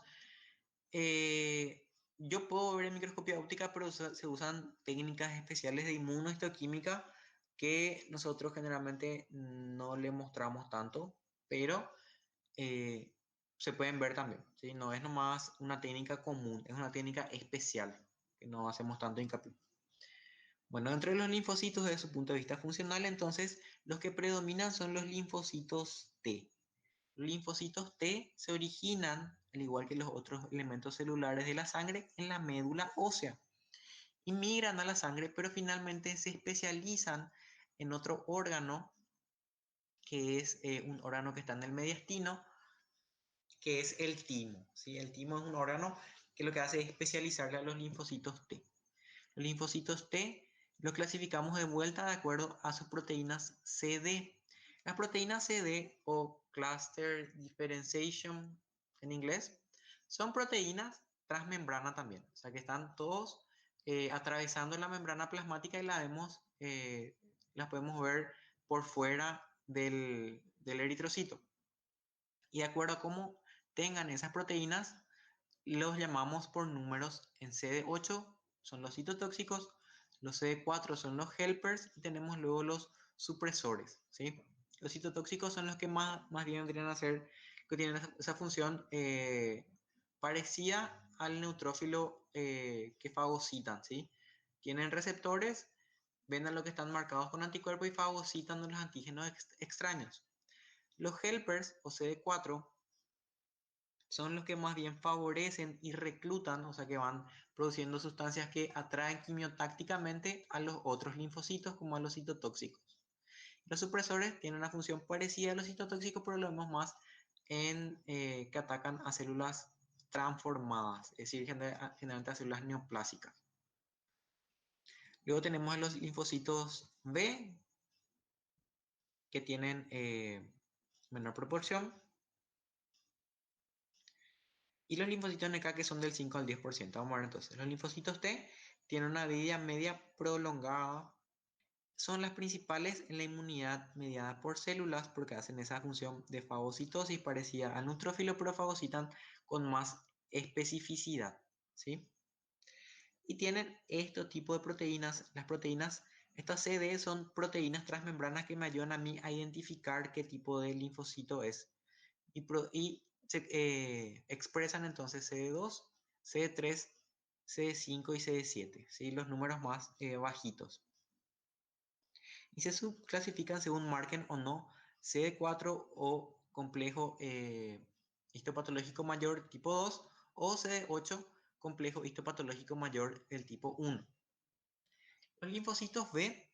yo puedo ver en microscopía óptica, pero se usan técnicas especiales de inmunohistoquímica que nosotros generalmente no le mostramos tanto, pero se pueden ver también, ¿sí? No es nomás una técnica común, es una técnica especial que no hacemos tanto hincapié. Bueno, entre los linfocitos, desde su punto de vista funcional, entonces los que predominan son los linfocitos T. Los linfocitos T se originan, al igual que los otros elementos celulares de la sangre, en la médula ósea y migran a la sangre, pero finalmente se especializan en otro órgano, que es un órgano que está en el mediastino, que es el timo, ¿sí? El timo es un órgano que lo que hace es especializarle a los linfocitos T. Los linfocitos T los clasificamos de vuelta de acuerdo a sus proteínas CD. Las proteínas CD, o Cluster Differentiation en inglés, son proteínas transmembrana también. O sea que están todos atravesando la membrana plasmática, y las podemos ver por fuera del eritrocito. Y de acuerdo a cómo tengan esas proteínas, los llamamos por números. En CD8 son los citotóxicos, los CD4 son los helpers, y tenemos luego los supresores, ¿sí? Los citotóxicos son los que más bien vendrían a ser, que tienen esa función parecida al neutrófilo que fagocitan, ¿sí? tienen receptores, ven a lo que están marcados con anticuerpos y fagocitan los antígenos extraños. Los helpers o CD4 son los que más bien favorecen y reclutan, o sea que van produciendo sustancias que atraen quimiotácticamente a los otros linfocitos como a los citotóxicos. Los supresores tienen una función parecida a los citotóxicos, pero lo vemos más en que atacan a células transformadas, es decir, generalmente a células neoplásicas. Luego tenemos a los linfocitos B, que tienen menor proporción, y los linfocitos NK, que son del 5 al 10%. Vamos a ver entonces. Los linfocitos T tienen una vida media prolongada. Son las principales en la inmunidad mediada por células porque hacen esa función de fagocitosis parecida al neutrófilo, pero fagocitan con más especificidad, ¿sí? Y tienen este tipo de proteínas. Las proteínas, estas CD son proteínas transmembranas que me ayudan a mí a identificar qué tipo de linfocito es. Y se expresan entonces CD2, CD3, CD5 y CD7, ¿sí? Los números más bajitos. Y se subclasifican según marquen o no CD4 o complejo histopatológico mayor tipo 2 o CD8 complejo histopatológico mayor del tipo 1. Los linfocitos B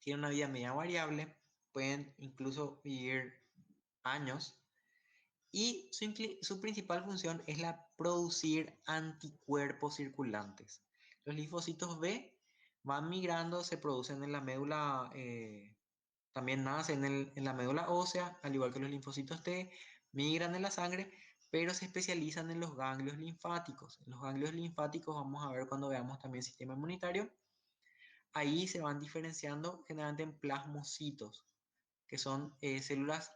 tienen una vida media variable, pueden incluso vivir años y su principal función es la producir anticuerpos circulantes. Los linfocitos B van migrando, se producen en la médula, también nacen en la médula ósea, al igual que los linfocitos T, migran en la sangre, pero se especializan en los ganglios linfáticos. En los ganglios linfáticos vamos a ver cuando veamos también el sistema inmunitario. Ahí se van diferenciando generalmente en plasmocitos, que son células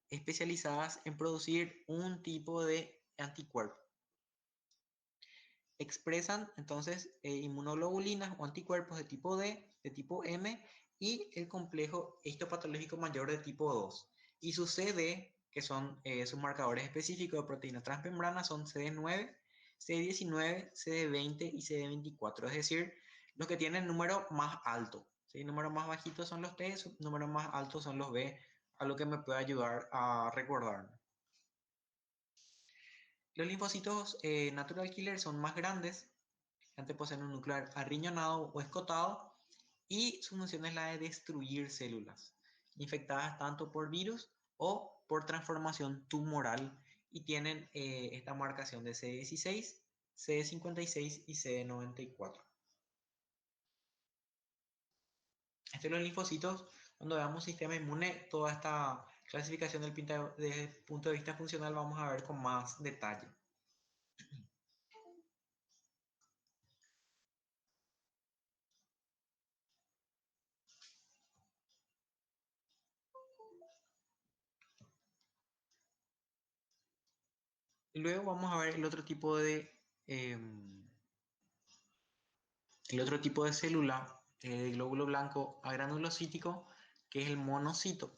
especializadas en producir un tipo de anticuerpo. Expresan entonces inmunoglobulinas o anticuerpos de tipo D, de tipo M y el complejo histopatológico mayor de tipo 2. Y su CD, que son sus marcadores específicos de proteína transmembrana, son CD9, CD19, CD20 y CD24, es decir, los que tienen número más alto. ¿Sí? Números más bajitos son los T, números más altos son los B, a lo que me puede ayudar a recordar. Los linfocitos natural killer son más grandes, antes poseen un núcleo arriñonado o escotado, y su función es la de destruir células infectadas tanto por virus o por transformación tumoral y tienen esta marcación de CD16, CD56 y CD94. Estos son los linfocitos. Cuando veamos sistema inmune, toda esta clasificación desde el punto de vista funcional vamos a ver con más detalle. Luego vamos a ver el otro tipo de célula de glóbulo blanco agranulocítico, que es el monocito.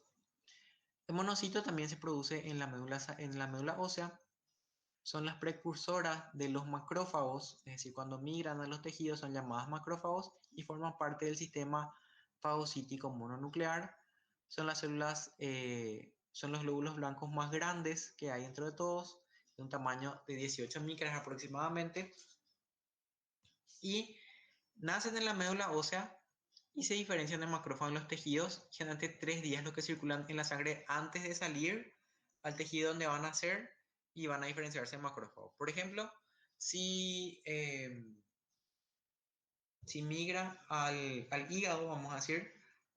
El monocito también se produce en la médula ósea. Son las precursoras de los macrófagos, es decir, cuando migran a los tejidos son llamadas macrófagos y forman parte del sistema fagocítico mononuclear. Son las células, son los glóbulos blancos más grandes que hay dentro de todos, de un tamaño de 18 micras aproximadamente, y nacen en la médula ósea y se diferencian de macrófagos en los tejidos, generalmente 3 días lo que circulan en la sangre antes de salir al tejido donde van a nacer y van a diferenciarse en macrófagos. Por ejemplo, si, si migra al hígado, vamos a decir,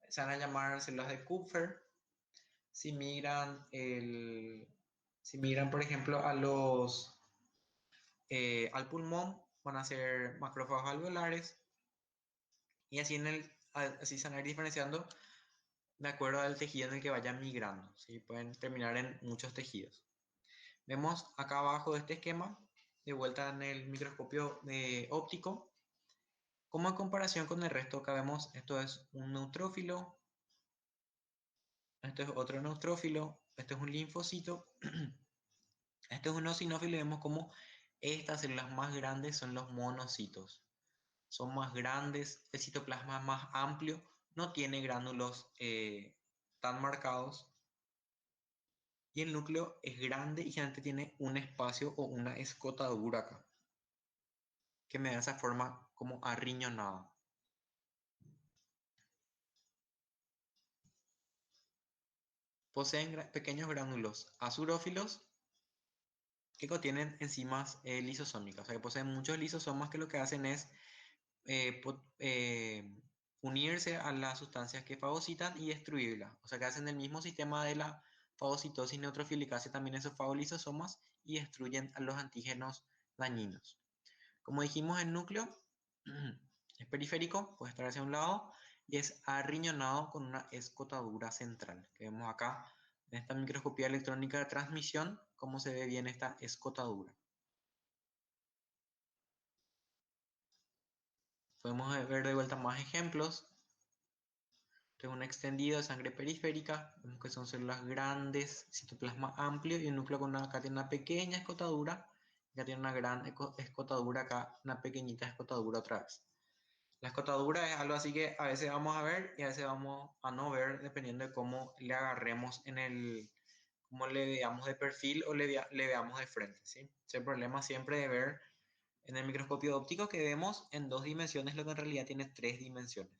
se van a llamar células de Kupfer. Si migran, si migran por ejemplo, al pulmón, van a ser macrófagos alveolares. Y así, así se van a ir diferenciando de acuerdo al tejido en el que vayan migrando. ¿Sí? Pueden terminar en muchos tejidos. Vemos acá abajo de este esquema, de vuelta en el microscopio óptico, como en comparación con el resto, acá vemos, esto es un neutrófilo, esto es otro neutrófilo, esto es un linfocito, esto es un eosinófilo y vemos como estas células más grandes son los monocitos. son más grandes, el citoplasma es más amplio, no tiene gránulos tan marcados y el núcleo es grande y generalmente tiene un espacio o una escotadura acá, que me da esa forma como arriñonada. Poseen pequeños gránulos azurófilos que contienen enzimas lisosómicas, o sea que poseen muchos lisosomas que lo que hacen es unirse a las sustancias que fagocitan y destruirlas. O sea que hacen el mismo sistema de la fagocitosis neutrofílica, hace también esos fagolisosomas y destruyen a los antígenos dañinos. Como dijimos, el núcleo es periférico, puede estar hacia un lado y es arriñonado con una escotadura central, que vemos acá en esta microscopía electrónica de transmisión, cómo se ve bien esta escotadura. Podemos ver de vuelta más ejemplos. Tengo un extendido de sangre periférica, vemos que son células grandes, citoplasma amplio y un núcleo con acá tiene una pequeña escotadura, acá tiene una gran escotadura, acá una pequeñita escotadura otra vez. La escotadura es algo así que a veces vamos a ver y a veces vamos a no ver dependiendo de cómo le agarremos cómo le veamos de perfil o le veamos de frente, ¿sí? Es el problema siempre de ver en el microscopio óptico que vemos en 2 dimensiones lo que en realidad tiene 3 dimensiones.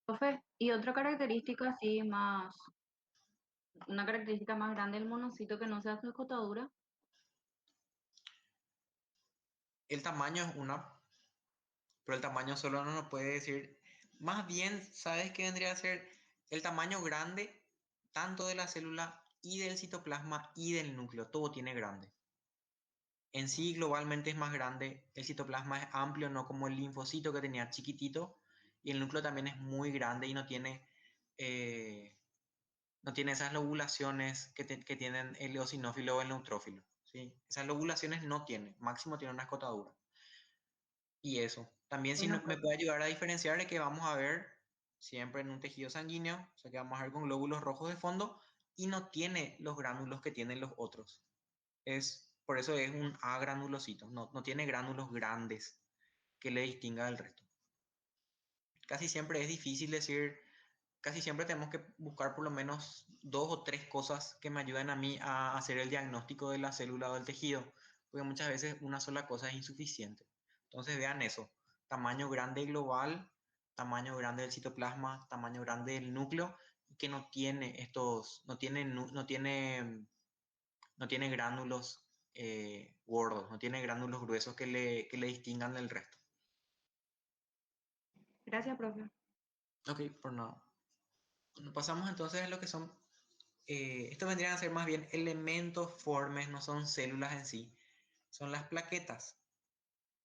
Profe, y otra característica así más, una característica más grande del monocito que no sea su escotadura. El tamaño es una, pero el tamaño solo no nos puede decir. Más bien, ¿sabes qué vendría a ser el tamaño grande tanto de la célula y del citoplasma y del núcleo? Todo tiene grande. En sí, globalmente es más grande. El citoplasma es amplio, no como el linfocito que tenía chiquitito. Y el núcleo también es muy grande y eh, no tiene esas lobulaciones que tienen el eosinófilo o el neutrófilo. ¿Sí? Esas lobulaciones no tiene. Máximo tiene una escotadura. Y eso. También sí Bueno, me profe. puede ayudar a diferenciar de que vamos a ver siempre en un tejido sanguíneo, o sea que vamos a ver con glóbulos rojos de fondo y no tiene los gránulos que tienen los otros. Por eso es un agranulocito, no tiene gránulos grandes que le distinga del resto. Casi siempre es difícil decir, casi siempre tenemos que buscar por lo menos 2 o 3 cosas que me ayuden a mí a hacer el diagnóstico de la célula o del tejido, porque muchas veces una sola cosa es insuficiente. Entonces vean eso, tamaño grande global, tamaño grande del citoplasma, tamaño grande del núcleo, y que no tiene no tiene gránulos gordos, no tiene gránulos gruesos que le distingan del resto. Gracias, profe. Ok, por nada. Bueno, pasamos entonces a lo que son, estos vendrían a ser más bien elementos formes, no son células en sí, son las plaquetas.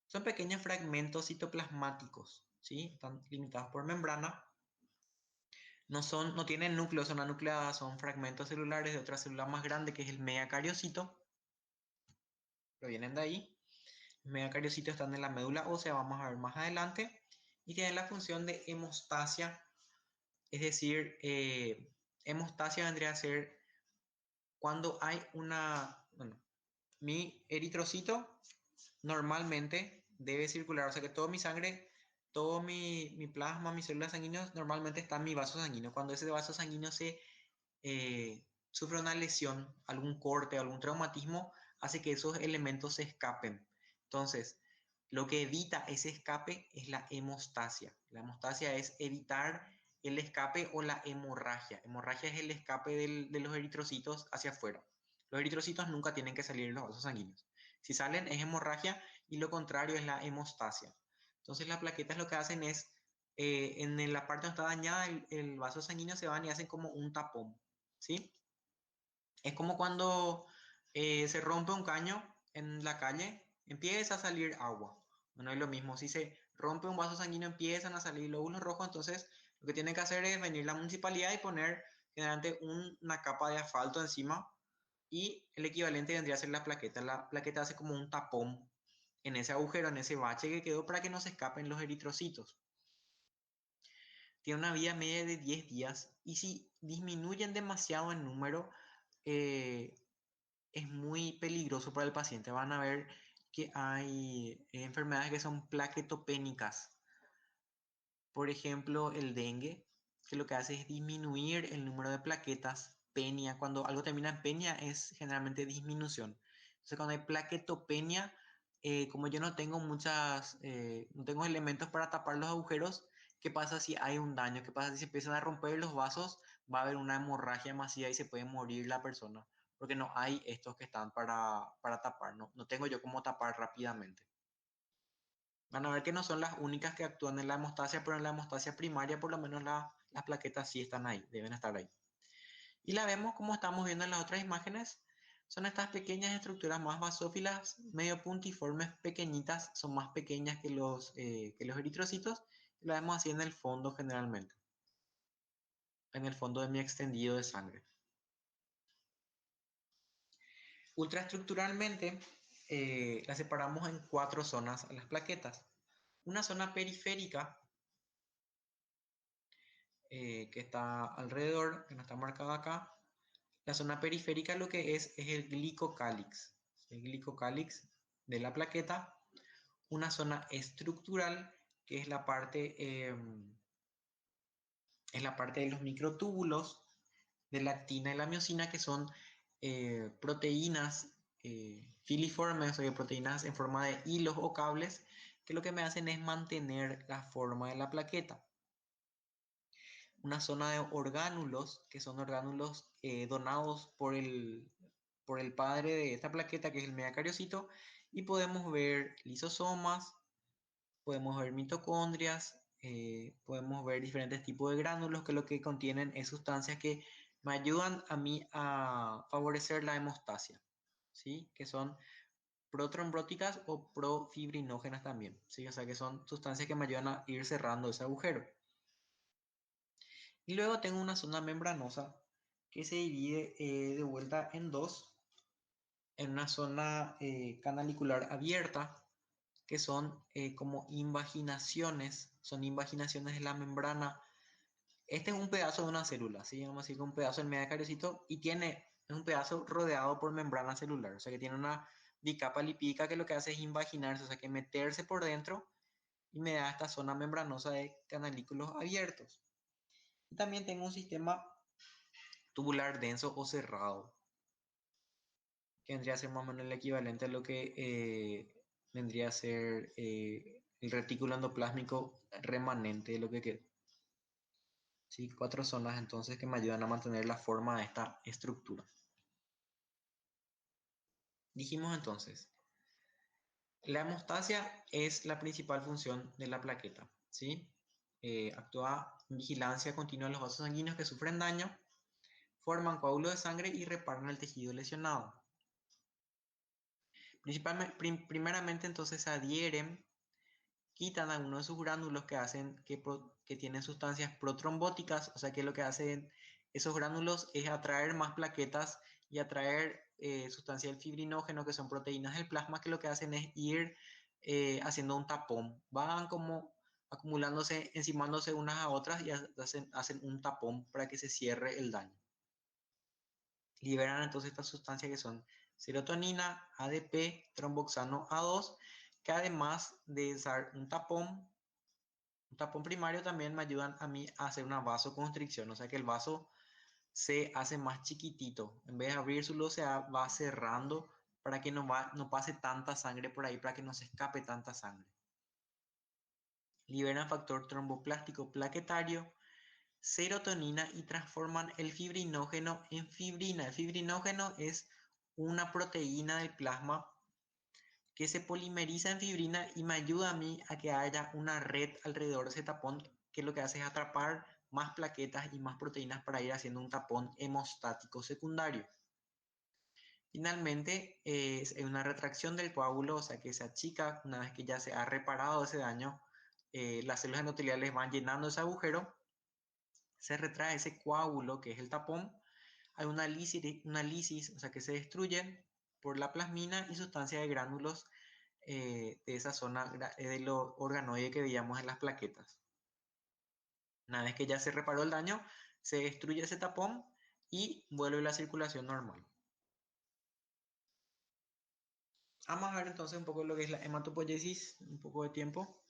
Son pequeños fragmentos citoplasmáticos, ¿sí? Están limitados por membrana. No tienen núcleo, son anucleadas, son fragmentos celulares de otra célula más grande que es el megacariocito. Provienen de ahí. Los megacariocitos están en la médula ósea, vamos a ver más adelante. Y tienen la función de hemostasia, es decir, hemostasia vendría a ser cuando hay bueno, mi eritrocito normalmente debe circular, o sea que toda mi sangre, todo mi plasma, mis células sanguíneas normalmente está en mi vaso sanguíneo. Cuando ese vaso sanguíneo sufre una lesión, algún corte, algún traumatismo, hace que esos elementos se escapen. Entonces, lo que evita ese escape es la hemostasia. La hemostasia es evitar el escape o la hemorragia. Hemorragia es el escape de los eritrocitos hacia afuera. Los eritrocitos nunca tienen que salir de los vasos sanguíneos. Si salen es hemorragia y lo contrario es la hemostasia. Entonces las plaquetas lo que hacen es, en la parte donde está dañada el vaso sanguíneo se van y hacen como un tapón, ¿sí? Es como cuando se rompe un caño en la calle, empieza a salir agua. Bueno, es lo mismo, si se rompe un vaso sanguíneo empiezan a salir glóbulos rojos, entonces lo que tiene que hacer es venir la municipalidad y poner generalmente una capa de asfalto encima y el equivalente vendría a ser la plaqueta. La plaqueta hace como un tapón en ese agujero, en ese bache que quedó para que no se escapen los eritrocitos. Tiene una vida media de 10 días y si disminuyen demasiado en número, eh, es muy peligroso para el paciente. Van a ver que hay enfermedades que son plaquetopénicas. Por ejemplo, el dengue, que lo que hace es disminuir el número de plaquetas. Penia, cuando algo termina en penia es generalmente disminución. Entonces, cuando hay plaquetopenia, como yo no tengo no tengo elementos para tapar los agujeros, ¿qué pasa si hay un daño? ¿Qué pasa si se empiezan a romper los vasos? Va a haber una hemorragia masiva y se puede morir la persona, porque no hay estos que están para tapar. No tengo yo cómo tapar rápidamente. Van a ver que no son las únicas que actúan en la hemostasia, pero en la hemostasia primaria por lo menos las plaquetas sí están ahí, deben estar ahí. Y la vemos como estamos viendo en las otras imágenes. Son estas pequeñas estructuras más basófilas, medio puntiformes, pequeñitas, son más pequeñas que los eritrocitos. Y la vemos así en el fondo generalmente, en el fondo de mi extendido de sangre. Ultraestructuralmente, las separamos en 4 zonas a las plaquetas. Una zona periférica, que está alrededor, que no está marcada acá. La zona periférica lo que es el glicocálix. El glicocálix de la plaqueta. Una zona estructural, que es la parte de los microtúbulos de la actina y la miosina, que son proteínas filiformes, o proteínas en forma de hilos o cables, que lo que me hacen es mantener la forma de la plaqueta. Una zona de orgánulos, que son orgánulos donados por el padre de esta plaqueta, que es el megacariocito, y podemos ver lisosomas, podemos ver mitocondrias, podemos ver diferentes tipos de gránulos que lo que contienen es sustancias que me ayudan a mí a favorecer la hemostasia, ¿sí? Que son protrombóticas o profibrinógenas también, ¿sí? O sea que son sustancias que me ayudan a ir cerrando ese agujero. Y luego tengo una zona membranosa que se divide de vuelta en dos, en una zona canalicular abierta, que son como invaginaciones, son invaginaciones de la membrana. Este es un pedazo de una célula, ¿sí? Vamos a decir que un pedazo del megacariocito y es un pedazo rodeado por membrana celular, o sea que tiene una bicapa lipídica que lo que hace es invaginarse, o sea que meterse por dentro y me da esta zona membranosa de canalículos abiertos. Y también tengo un sistema tubular denso o cerrado, que vendría a ser más o menos el equivalente a lo que vendría a ser el retículo endoplásmico remanente de lo que queda. ¿Sí? 4 zonas entonces que me ayudan a mantener la forma de esta estructura. Dijimos entonces, la hemostasia es la principal función de la plaqueta, ¿sí? Actúa en vigilancia continua de los vasos sanguíneos que sufren daño, forman coágulos de sangre y reparan el tejido lesionado. Primeramente entonces se adhieren, quitan algunos de sus gránulos que hacen que tienen sustancias protrombóticas, o sea que lo que hacen esos gránulos es atraer más plaquetas y atraer sustancias del fibrinógeno, que son proteínas del plasma, que lo que hacen es ir haciendo un tapón. Van como acumulándose, encimándose unas a otras y hacen un tapón para que se cierre el daño. Liberan entonces estas sustancias que son serotonina, ADP, tromboxano A2, que además de usar un tapón primario también me ayudan a mí a hacer una vasoconstricción, o sea que el vaso se hace más chiquitito. En vez de abrirse, va cerrando para que no pase tanta sangre por ahí, para que no se escape tanta sangre. Liberan factor tromboplástico plaquetario, serotonina y transforman el fibrinógeno en fibrina. El fibrinógeno es una proteína del plasma que se polimeriza en fibrina y me ayuda a mí a que haya una red alrededor de ese tapón, que lo que hace es atrapar más plaquetas y más proteínas para ir haciendo un tapón hemostático secundario. Finalmente, es una retracción del coágulo, o sea que se achica una vez que ya se ha reparado ese daño. Las células endoteliales van llenando ese agujero, se retrae ese coágulo que es el tapón, hay una lisis, o sea que se destruyen por la plasmina y sustancia de gránulos de esa zona de lo organoide que veíamos en las plaquetas. Una vez que ya se reparó el daño, se destruye ese tapón y vuelve la circulación normal. Vamos a ver entonces un poco lo que es la hematopoiesis, un poco de tiempo.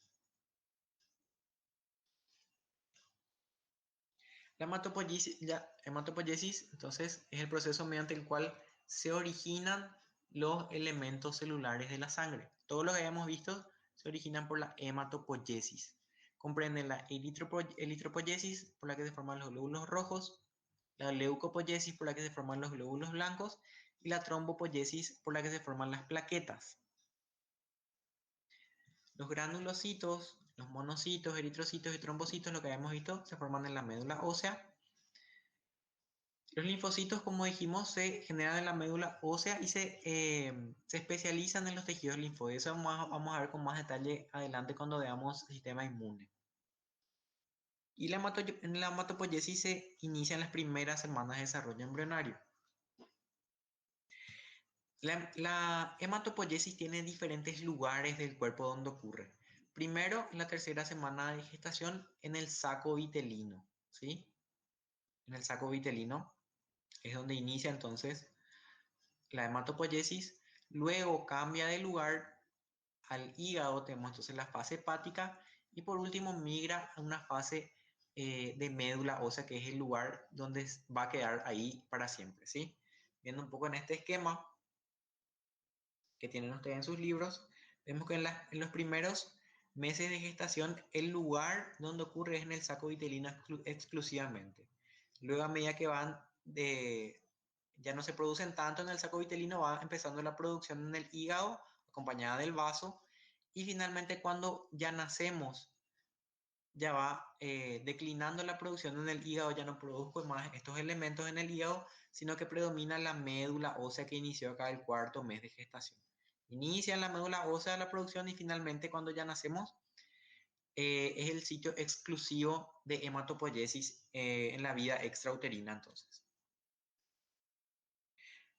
La hematopoiesis, entonces, es el proceso mediante el cual se originan los elementos celulares de la sangre. Todo lo que hayamos visto se originan por la hematopoiesis. Comprenden la eritropoiesis, por la que se forman los glóbulos rojos, la leucopoiesis, por la que se forman los glóbulos blancos, y la trombopoiesis, por la que se forman las plaquetas. Los granulocitos, los monocitos, eritrocitos y trombocitos, lo que habíamos visto, se forman en la médula ósea. Los linfocitos, como dijimos, se generan en la médula ósea y se especializan en los tejidos linfoides. Eso vamos a ver con más detalle adelante cuando veamos el sistema inmune. Y en la hematopoiesis se inician las primeras semanas de desarrollo embrionario. La hematopoiesis tiene diferentes lugares del cuerpo donde ocurre. Primero, en la tercera semana de gestación, en el saco vitelino, ¿sí? En el saco vitelino es donde inicia entonces la hematopoiesis. Luego cambia de lugar al hígado, tenemos entonces la fase hepática, y por último migra a una fase de médula ósea, que es el lugar donde va a quedar ahí para siempre, ¿sí? Viendo un poco en este esquema que tienen ustedes en sus libros, vemos que en los primeros meses de gestación el lugar donde ocurre es en el saco vitelino exclusivamente. Luego, a medida que ya no se producen tanto en el saco vitelino, va empezando la producción en el hígado, acompañada del vaso, y finalmente cuando ya nacemos, ya va declinando la producción en el hígado, ya no produzco más estos elementos en el hígado, sino que predomina la médula ósea que inició acá el cuarto mes de gestación. Inicia en la médula ósea la producción y finalmente cuando ya nacemos es el sitio exclusivo de hematopoiesis en la vida extrauterina entonces.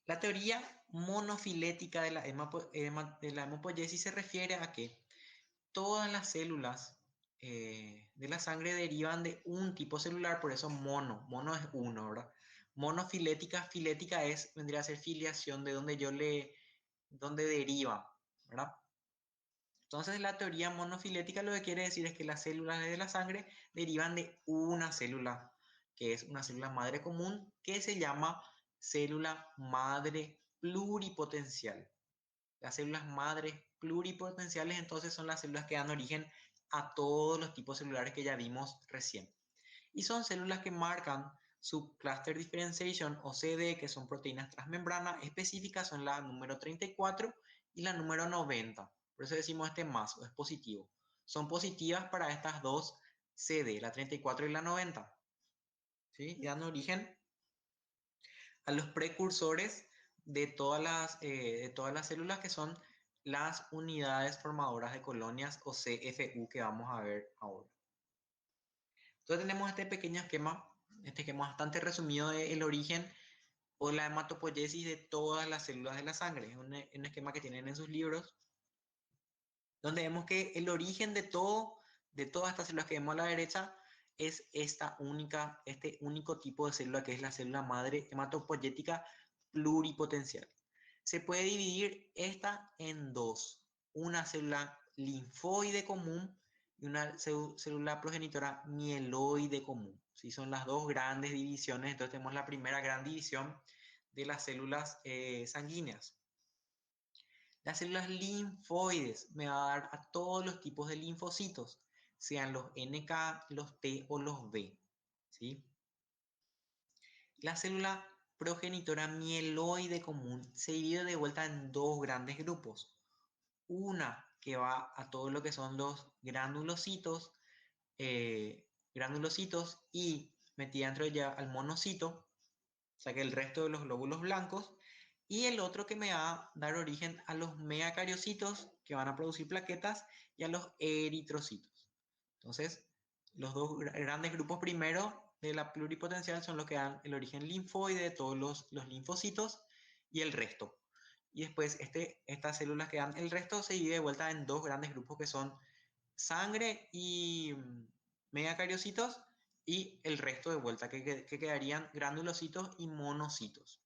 La teoría monofilética de de la hematopoiesis se refiere a que todas las células de la sangre derivan de un tipo celular, por eso mono es uno, ¿verdad? Monofilética, filética vendría a ser filiación de donde deriva, ¿verdad? Entonces la teoría monofilética lo que quiere decir es que las células de la sangre derivan de una célula, que es una célula madre común, que se llama célula madre pluripotencial. Las células madres pluripotenciales entonces son las células que dan origen a todos los tipos celulares que ya vimos recién. Y son células que marcan su cluster differentiation o CD, que son proteínas transmembrana específicas, son la número 34 y la número 90. Por eso decimos este más o es positivo. Son positivas para estas dos CD, la 34 y la 90. ¿Sí? Y dan origen a los precursores de todas las células, que son las unidades formadoras de colonias o CFU, que vamos a ver ahora. Entonces tenemos este esquema bastante resumido del origen o la hematopoiesis de todas las células de la sangre. Es un esquema que tienen en sus libros, donde vemos que el origen de todas estas células que vemos a la derecha, es este único tipo de célula, que es la célula madre hematopoyética pluripotencial. Se puede dividir esta en dos: una célula linfoide común y una célula progenitora mieloide común. ¿Sí? Son las dos grandes divisiones. Entonces tenemos la primera gran división de las células sanguíneas. Las células linfoides me va a dar a todos los tipos de linfocitos, sean los NK, los T o los B, ¿sí? La célula progenitora mieloide común se divide de vuelta en dos grandes grupos. Una que va a todo lo que son los granulocitos, y metida dentro de ella al monocito, o sea que el resto de los glóbulos blancos, y el otro que me va a dar origen a los megacariocitos, que van a producir plaquetas, y a los eritrocitos. Entonces, los dos grandes grupos primero de la pluripotencial son los que dan el origen linfoide de todos los linfocitos y el resto. Y después estas células que dan el resto se divide de vuelta en dos grandes grupos, que son sangre y megacariocitos, y el resto de vuelta, que quedarían granulocitos y monocitos.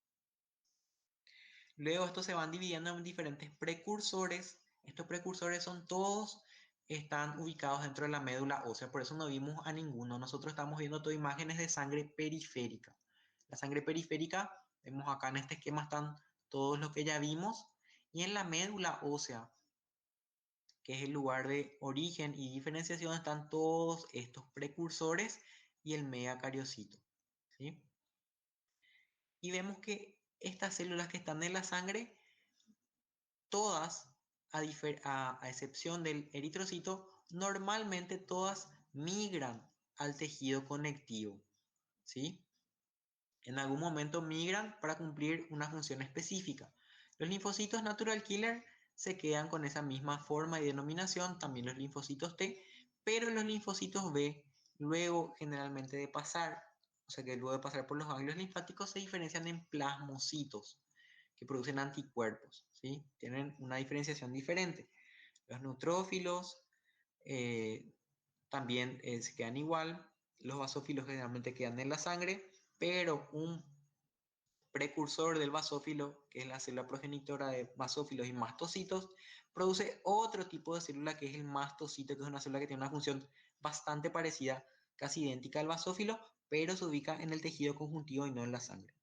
Luego estos se van dividiendo en diferentes precursores. Estos precursores son todos, están ubicados dentro de la médula ósea, por eso no vimos a ninguno. Nosotros estamos viendo todas imágenes de sangre periférica. La sangre periférica, vemos acá en este esquema están todos los que ya vimos. Y en la médula ósea, que es el lugar de origen y diferenciación, están todos estos precursores y el megacariocito, ¿sí? Y vemos que estas células que están en la sangre, todas, a excepción del eritrocito, normalmente todas migran al tejido conectivo, ¿sí? En algún momento migran para cumplir una función específica. Los linfocitos natural killer se quedan con esa misma forma y denominación, también los linfocitos T, pero los linfocitos B, luego generalmente de pasar, o sea que luego de pasar por los ganglios linfáticos, se diferencian en plasmocitos que producen anticuerpos, ¿sí? Tienen una diferenciación diferente. Los neutrófilos también se quedan igual, los basófilos generalmente quedan en la sangre, pero un precursor del basófilo, que es la célula progenitora de basófilos y mastocitos, produce otro tipo de célula que es el mastocito, que es una célula que tiene una función bastante parecida, casi idéntica al basófilo, pero se ubica en el tejido conjuntivo y no en la sangre.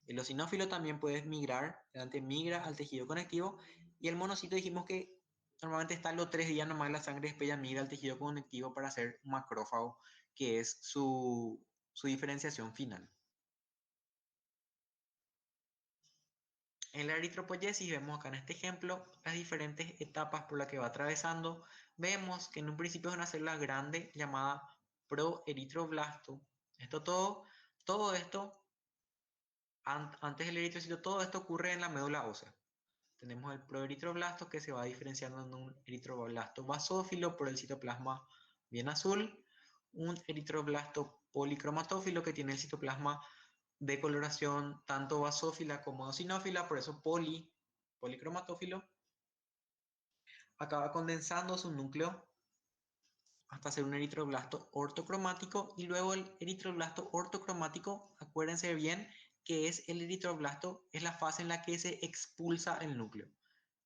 El eosinófilo también puede migrar, migra al tejido conectivo, y el monocito dijimos que normalmente está los 3 días nomás en la sangre, después ya migra al tejido conectivo para hacer un macrófago, que es su diferenciación final. En la eritropoyesis vemos acá en este ejemplo las diferentes etapas por las que va atravesando. Vemos que en un principio es una célula grande llamada proeritroblasto. Todo esto, antes del eritrocito, todo esto ocurre en la médula ósea. Tenemos el proeritroblasto que se va diferenciando en un eritroblasto basófilo por el citoplasma bien azul, un eritroblasto policromatófilo que tiene el citoplasma de coloración tanto basófila como eosinófila, por eso policromatófilo, acaba condensando su núcleo hasta ser un eritroblasto ortocromático, y luego el eritroblasto ortocromático, acuérdense bien que es el eritroblasto, es la fase en la que se expulsa el núcleo.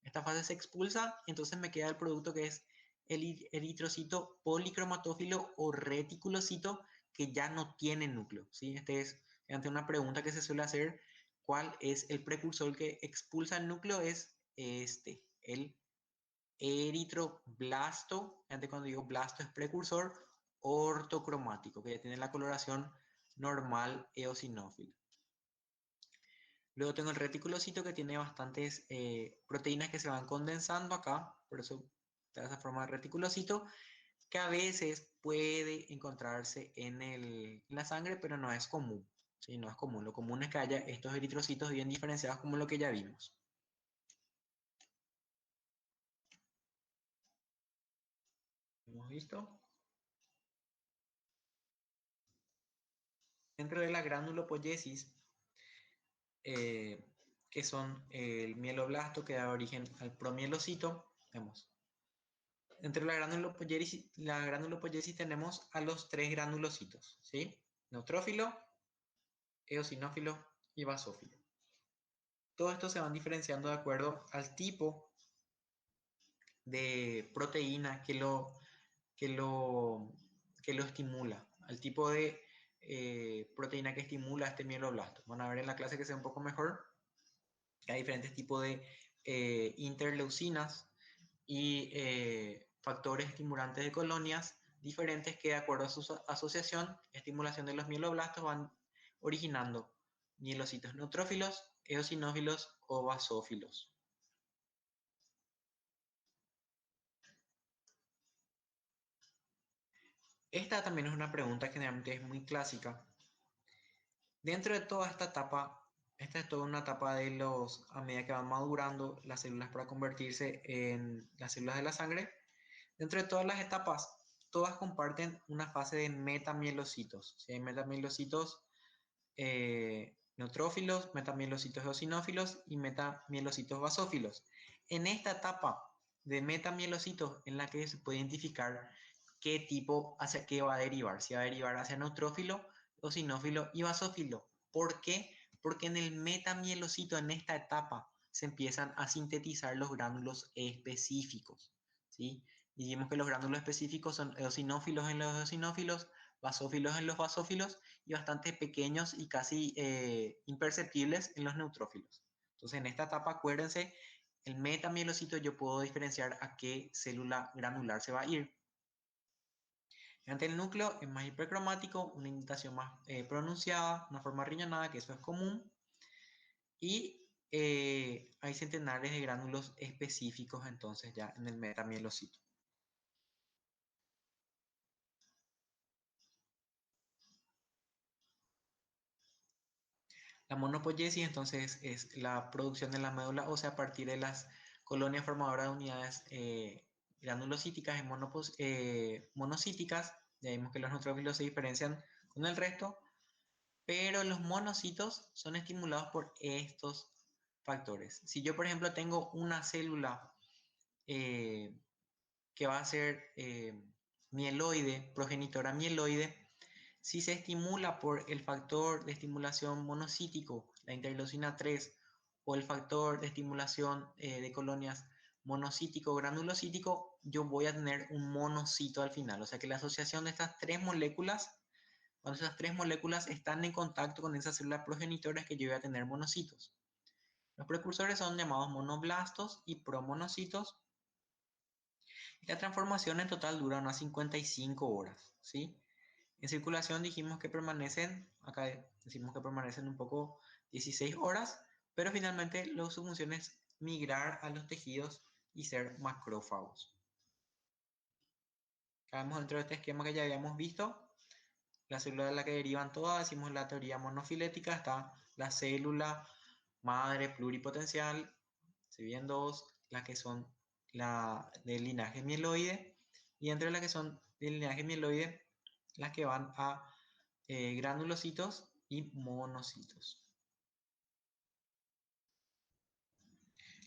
Esta fase se expulsa, entonces me queda el producto que es el eritrocito policromatófilo o reticulocito que ya no tiene núcleo, ¿sí? Este es ante una pregunta que se suele hacer, ¿cuál es el precursor que expulsa el núcleo? Es este, el eritroblasto, antes cuando digo blasto es precursor, ortocromático, que ya tiene la coloración normal eosinófila. Luego tengo el reticulocito que tiene bastantes proteínas que se van condensando acá, por eso da esa forma de reticulocito, que a veces puede encontrarse en la sangre, pero no es común. ¿Sí? No es común. Lo común es que haya estos eritrocitos bien diferenciados como lo que ya vimos. ¿Hemos visto? Dentro de la granulopoyesis, eh, que son el mieloblasto que da origen al promielocito, vemos. Entre la granulopoyesis tenemos a los 3 granulocitos, ¿sí? Neutrófilo, eosinófilo y basófilo. Todo esto se van diferenciando de acuerdo al tipo de proteína que lo, que lo estimula, al tipo de proteína que estimula este mieloblasto. Van a ver en la clase que sea un poco mejor que hay diferentes tipos de interleucinas y factores estimulantes de colonias diferentes que de acuerdo a su asociación, estimulación de los mieloblastos van originando mielocitos neutrófilos, eosinófilos o basófilos. Esta también es una pregunta que generalmente es muy clásica. Dentro de toda esta etapa, esta es toda una etapa de a medida que van madurando las células para convertirse en las células de la sangre. Dentro de todas las etapas, todas comparten una fase de metamielocitos. ¿Sí? Hay metamielocitos neutrófilos, metamielocitos eosinófilos y metamielocitos basófilos. En esta etapa de metamielocitos en la que se puede identificar qué tipo, hacia qué va a derivar, si va a derivar hacia neutrófilo, eosinófilo y basófilo. ¿Por qué? Porque en el metamielocito, en esta etapa, se empiezan a sintetizar los gránulos específicos, ¿sí? Dijimos que los gránulos específicos son eosinófilos en los eosinófilos, basófilos en los basófilos y bastante pequeños y casi imperceptibles en los neutrófilos. Entonces, en esta etapa, acuérdense, el metamielocito yo puedo diferenciar a qué célula granular se va a ir. Ante el núcleo es más hipercromático, una indentación más pronunciada, una forma riñonada, que eso es común, y hay centenares de gránulos específicos entonces ya en el metamielocito. La monopoiesis entonces es la producción de la médula ósea a partir de las colonias formadoras de unidades granulocíticas y monocíticas. Ya vimos que los neutrófilos se diferencian con el resto, pero los monocitos son estimulados por estos factores. Si yo, por ejemplo, tengo una célula eh, que va a ser mieloide, progenitora mieloide, si se estimula por el factor de estimulación monocítico, la interleucina 3, o el factor de estimulación de colonias monocítico granulocítico, yo voy a tener un monocito al final. O sea que la asociación de estas tres moléculas, cuando esas tres moléculas están en contacto con esas células progenitoras, que yo voy a tener monocitos. Los precursores son llamados monoblastos y promonocitos. La transformación en total dura unas 55 horas, ¿sí? En circulación dijimos que permanecen, acá decimos que permanecen un poco 16 horas, pero finalmente su función es migrar a los tejidos y ser macrófagos. Caemos dentro de este esquema que ya habíamos visto. La célula de la que derivan todas, decimos la teoría monofilética, está la célula madre pluripotencial, se vienen dos, las que son del linaje mieloide, y entre las que son del linaje mieloide, las que van a granulocitos y monocitos.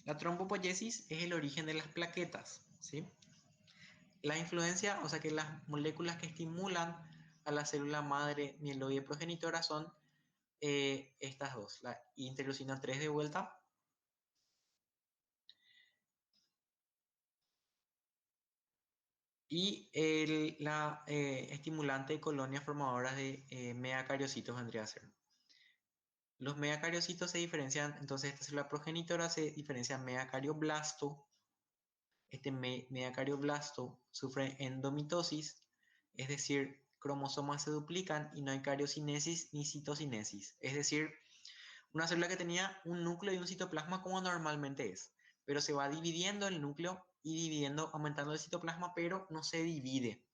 La trombopoiesis es el origen de las plaquetas, ¿sí? La influencia, o sea que las moléculas que estimulan a la célula madre mieloide progenitora son estas dos, la interleucina 3 de vuelta y la estimulante de colonias formadoras de megacariocitos vendría a ser. Los megacariocitos se diferencian, entonces esta célula progenitora se diferencia en megacarioblasto. Este megacardioblasto sufre endomitosis, es decir, cromosomas se duplican y no hay cariocinesis ni citocinesis. Es decir, una célula que tenía un núcleo y un citoplasma como normalmente es, pero se va dividiendo el núcleo y dividiendo, aumentando el citoplasma, pero no se divide.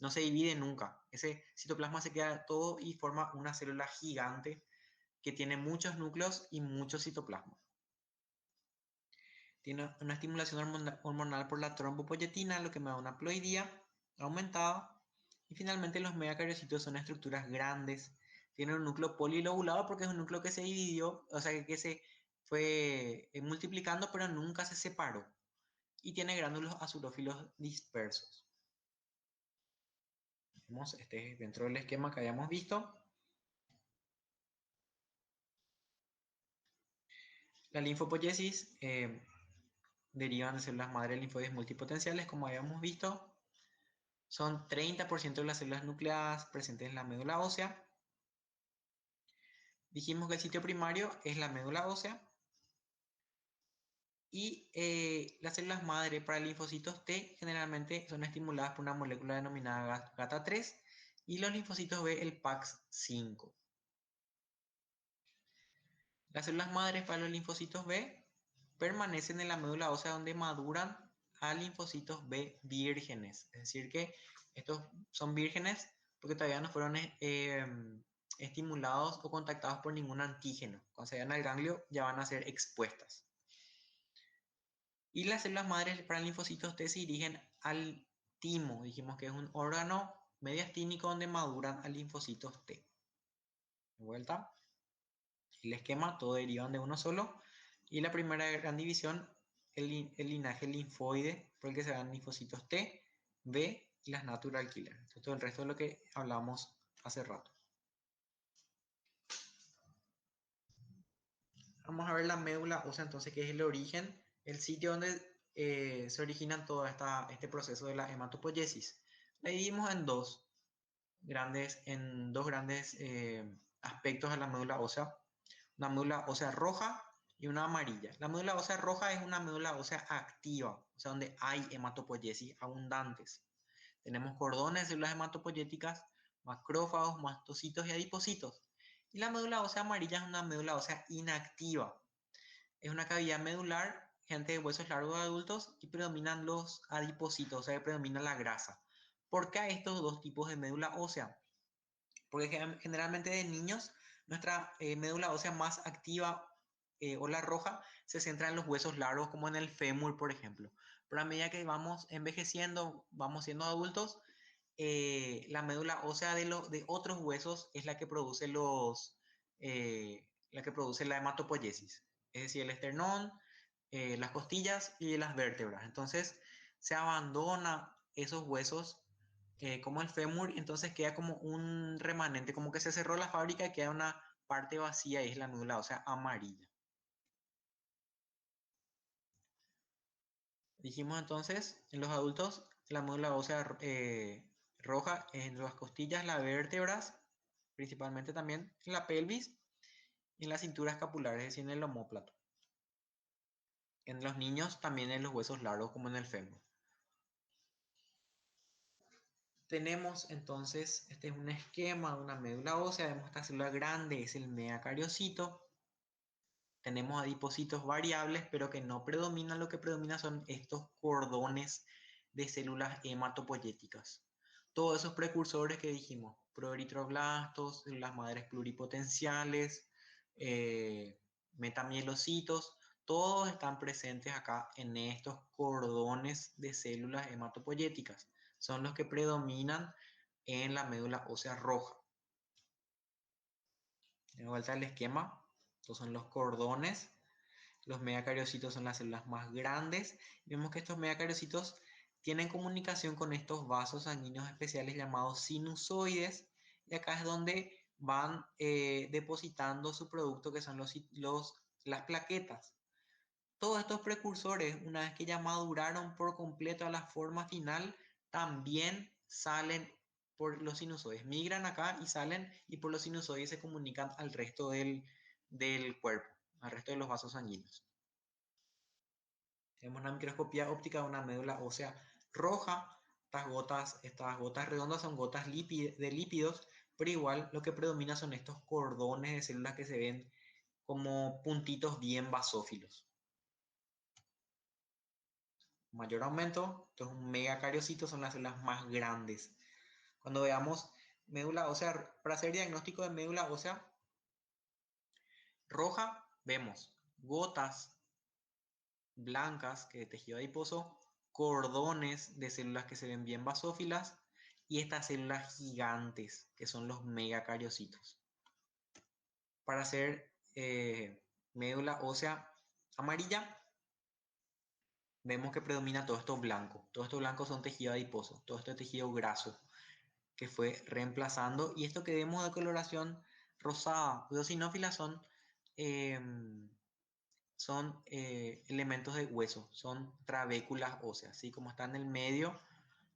No se divide nunca. Ese citoplasma se queda todo y forma una célula gigante que tiene muchos núcleos y muchos citoplasmas. Tiene una estimulación hormonal por la trombopoyetina, lo que me da una ploidía aumentada. Y finalmente los megacariocitos son estructuras grandes. Tienen un núcleo polilobulado porque es un núcleo que se dividió, o sea que se fue multiplicando, pero nunca se separó. Y tiene gránulos azurófilos dispersos. Vemos este dentro del esquema que habíamos visto. La linfopoiesis derivan de células madre linfoides multipotenciales, como habíamos visto. Son 30% de las células nucleadas presentes en la médula ósea. Dijimos que el sitio primario es la médula ósea. Y las células madre para linfocitos T generalmente son estimuladas por una molécula denominada GATA3 y los linfocitos B el PAX5. Las células madres para los linfocitos B permanecen en la médula ósea donde maduran a linfocitos B vírgenes. Es decir que estos son vírgenes porque todavía no fueron estimulados o contactados por ningún antígeno. Cuando se vayan al ganglio ya van a ser expuestas. Y las células madres para linfocitos T se dirigen al timo. Dijimos que es un órgano mediastínico donde maduran a linfocitos T. De vuelta. El esquema, todo derivan de uno solo. Y la primera gran división, el linaje linfoide, por el que se dan linfocitos T, B y las natural killer. Esto es todo el resto de lo que hablamos hace rato. Vamos a ver la médula ósea entonces, que es el origen, el sitio donde se originan todo este proceso de la hematopoiesis. La dividimos en dos grandes aspectos a la médula ósea. Una médula ósea roja y una amarilla. La médula ósea roja es una médula ósea activa, o sea, donde hay hematopoiesis abundantes. Tenemos cordones de células hematopoyéticas, macrófagos, mastocitos y adipocitos. Y la médula ósea amarilla es una médula ósea inactiva. Es una cavidad medular, gente de huesos largos de adultos, y predominan los adipocitos, o sea, que predomina la grasa. ¿Por qué hay estos dos tipos de médula ósea? Porque generalmente de niños nuestra médula ósea más activa o la roja se centra en los huesos largos como en el fémur, por ejemplo. Pero a medida que vamos envejeciendo, vamos siendo adultos, la médula ósea de otros huesos es la que produce la que produce la hematopoiesis. Es decir, el esternón, las costillas y las vértebras. Entonces se abandona esos huesos como el fémur, y entonces queda como un remanente, como que se cerró la fábrica y queda una parte vacía y es la médula ósea amarilla. Dijimos entonces, en los adultos, la médula ósea roja en las costillas, las vértebras, principalmente también en la pelvis y en la cintura escapular, es decir, en el omóplato. En los niños también en los huesos largos, como en el fémur. Tenemos entonces, este es un esquema de una médula ósea, vemos esta célula grande, es el megacariocito. Tenemos adipocitos variables, pero que no predominan, lo que predomina son estos cordones de células hematopoyéticas. Todos esos precursores que dijimos, proeritroblastos, células madres pluripotenciales, metamielocitos, todos están presentes acá en estos cordones de células hematopoyéticas. Son los que predominan en la médula ósea roja. De vuelta al esquema, estos son los cordones. Los megacariocitos son las células más grandes. Vemos que estos megacariocitos tienen comunicación con estos vasos sanguíneos especiales llamados sinusoides. Y acá es donde van depositando su producto, que son las plaquetas. Todos estos precursores, una vez que ya maduraron por completo a la forma final, también salen por los sinusoides. Migran acá y salen, y por los sinusoides se comunican al resto del cuerpo, al resto de los vasos sanguíneos. Tenemos una microscopía óptica de una médula ósea roja. Estas gotas redondas son gotas de lípidos, pero igual lo que predomina son estos cordones de células que se ven como puntitos bien basófilos. Mayor aumento, esto es un megacariocito, son las células más grandes. Cuando veamos médula ósea, para hacer diagnóstico de médula ósea roja, vemos gotas blancas, que de tejido adiposo, cordones de células que se ven bien basófilas, y estas células gigantes, que son los megacariocitos. Para hacer médula ósea amarilla, vemos que predomina todo esto blanco. Todo esto blanco son tejido adiposo, todo esto es tejido graso, que fue reemplazando, y esto que vemos de coloración rosada, eosinófilas eh, son elementos de hueso, son trabéculas óseas, así como está en el medio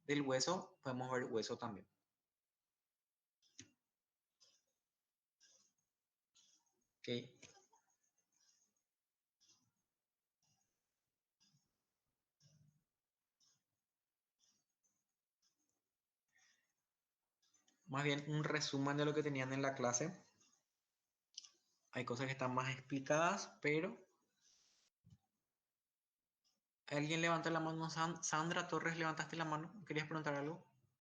del hueso, podemos ver hueso también. Okay. Más bien un resumen de lo que tenían en la clase. Hay cosas que están más explicadas, pero ¿alguien levantó la mano? Sandra Torres, ¿levantaste la mano? ¿Querías preguntar algo?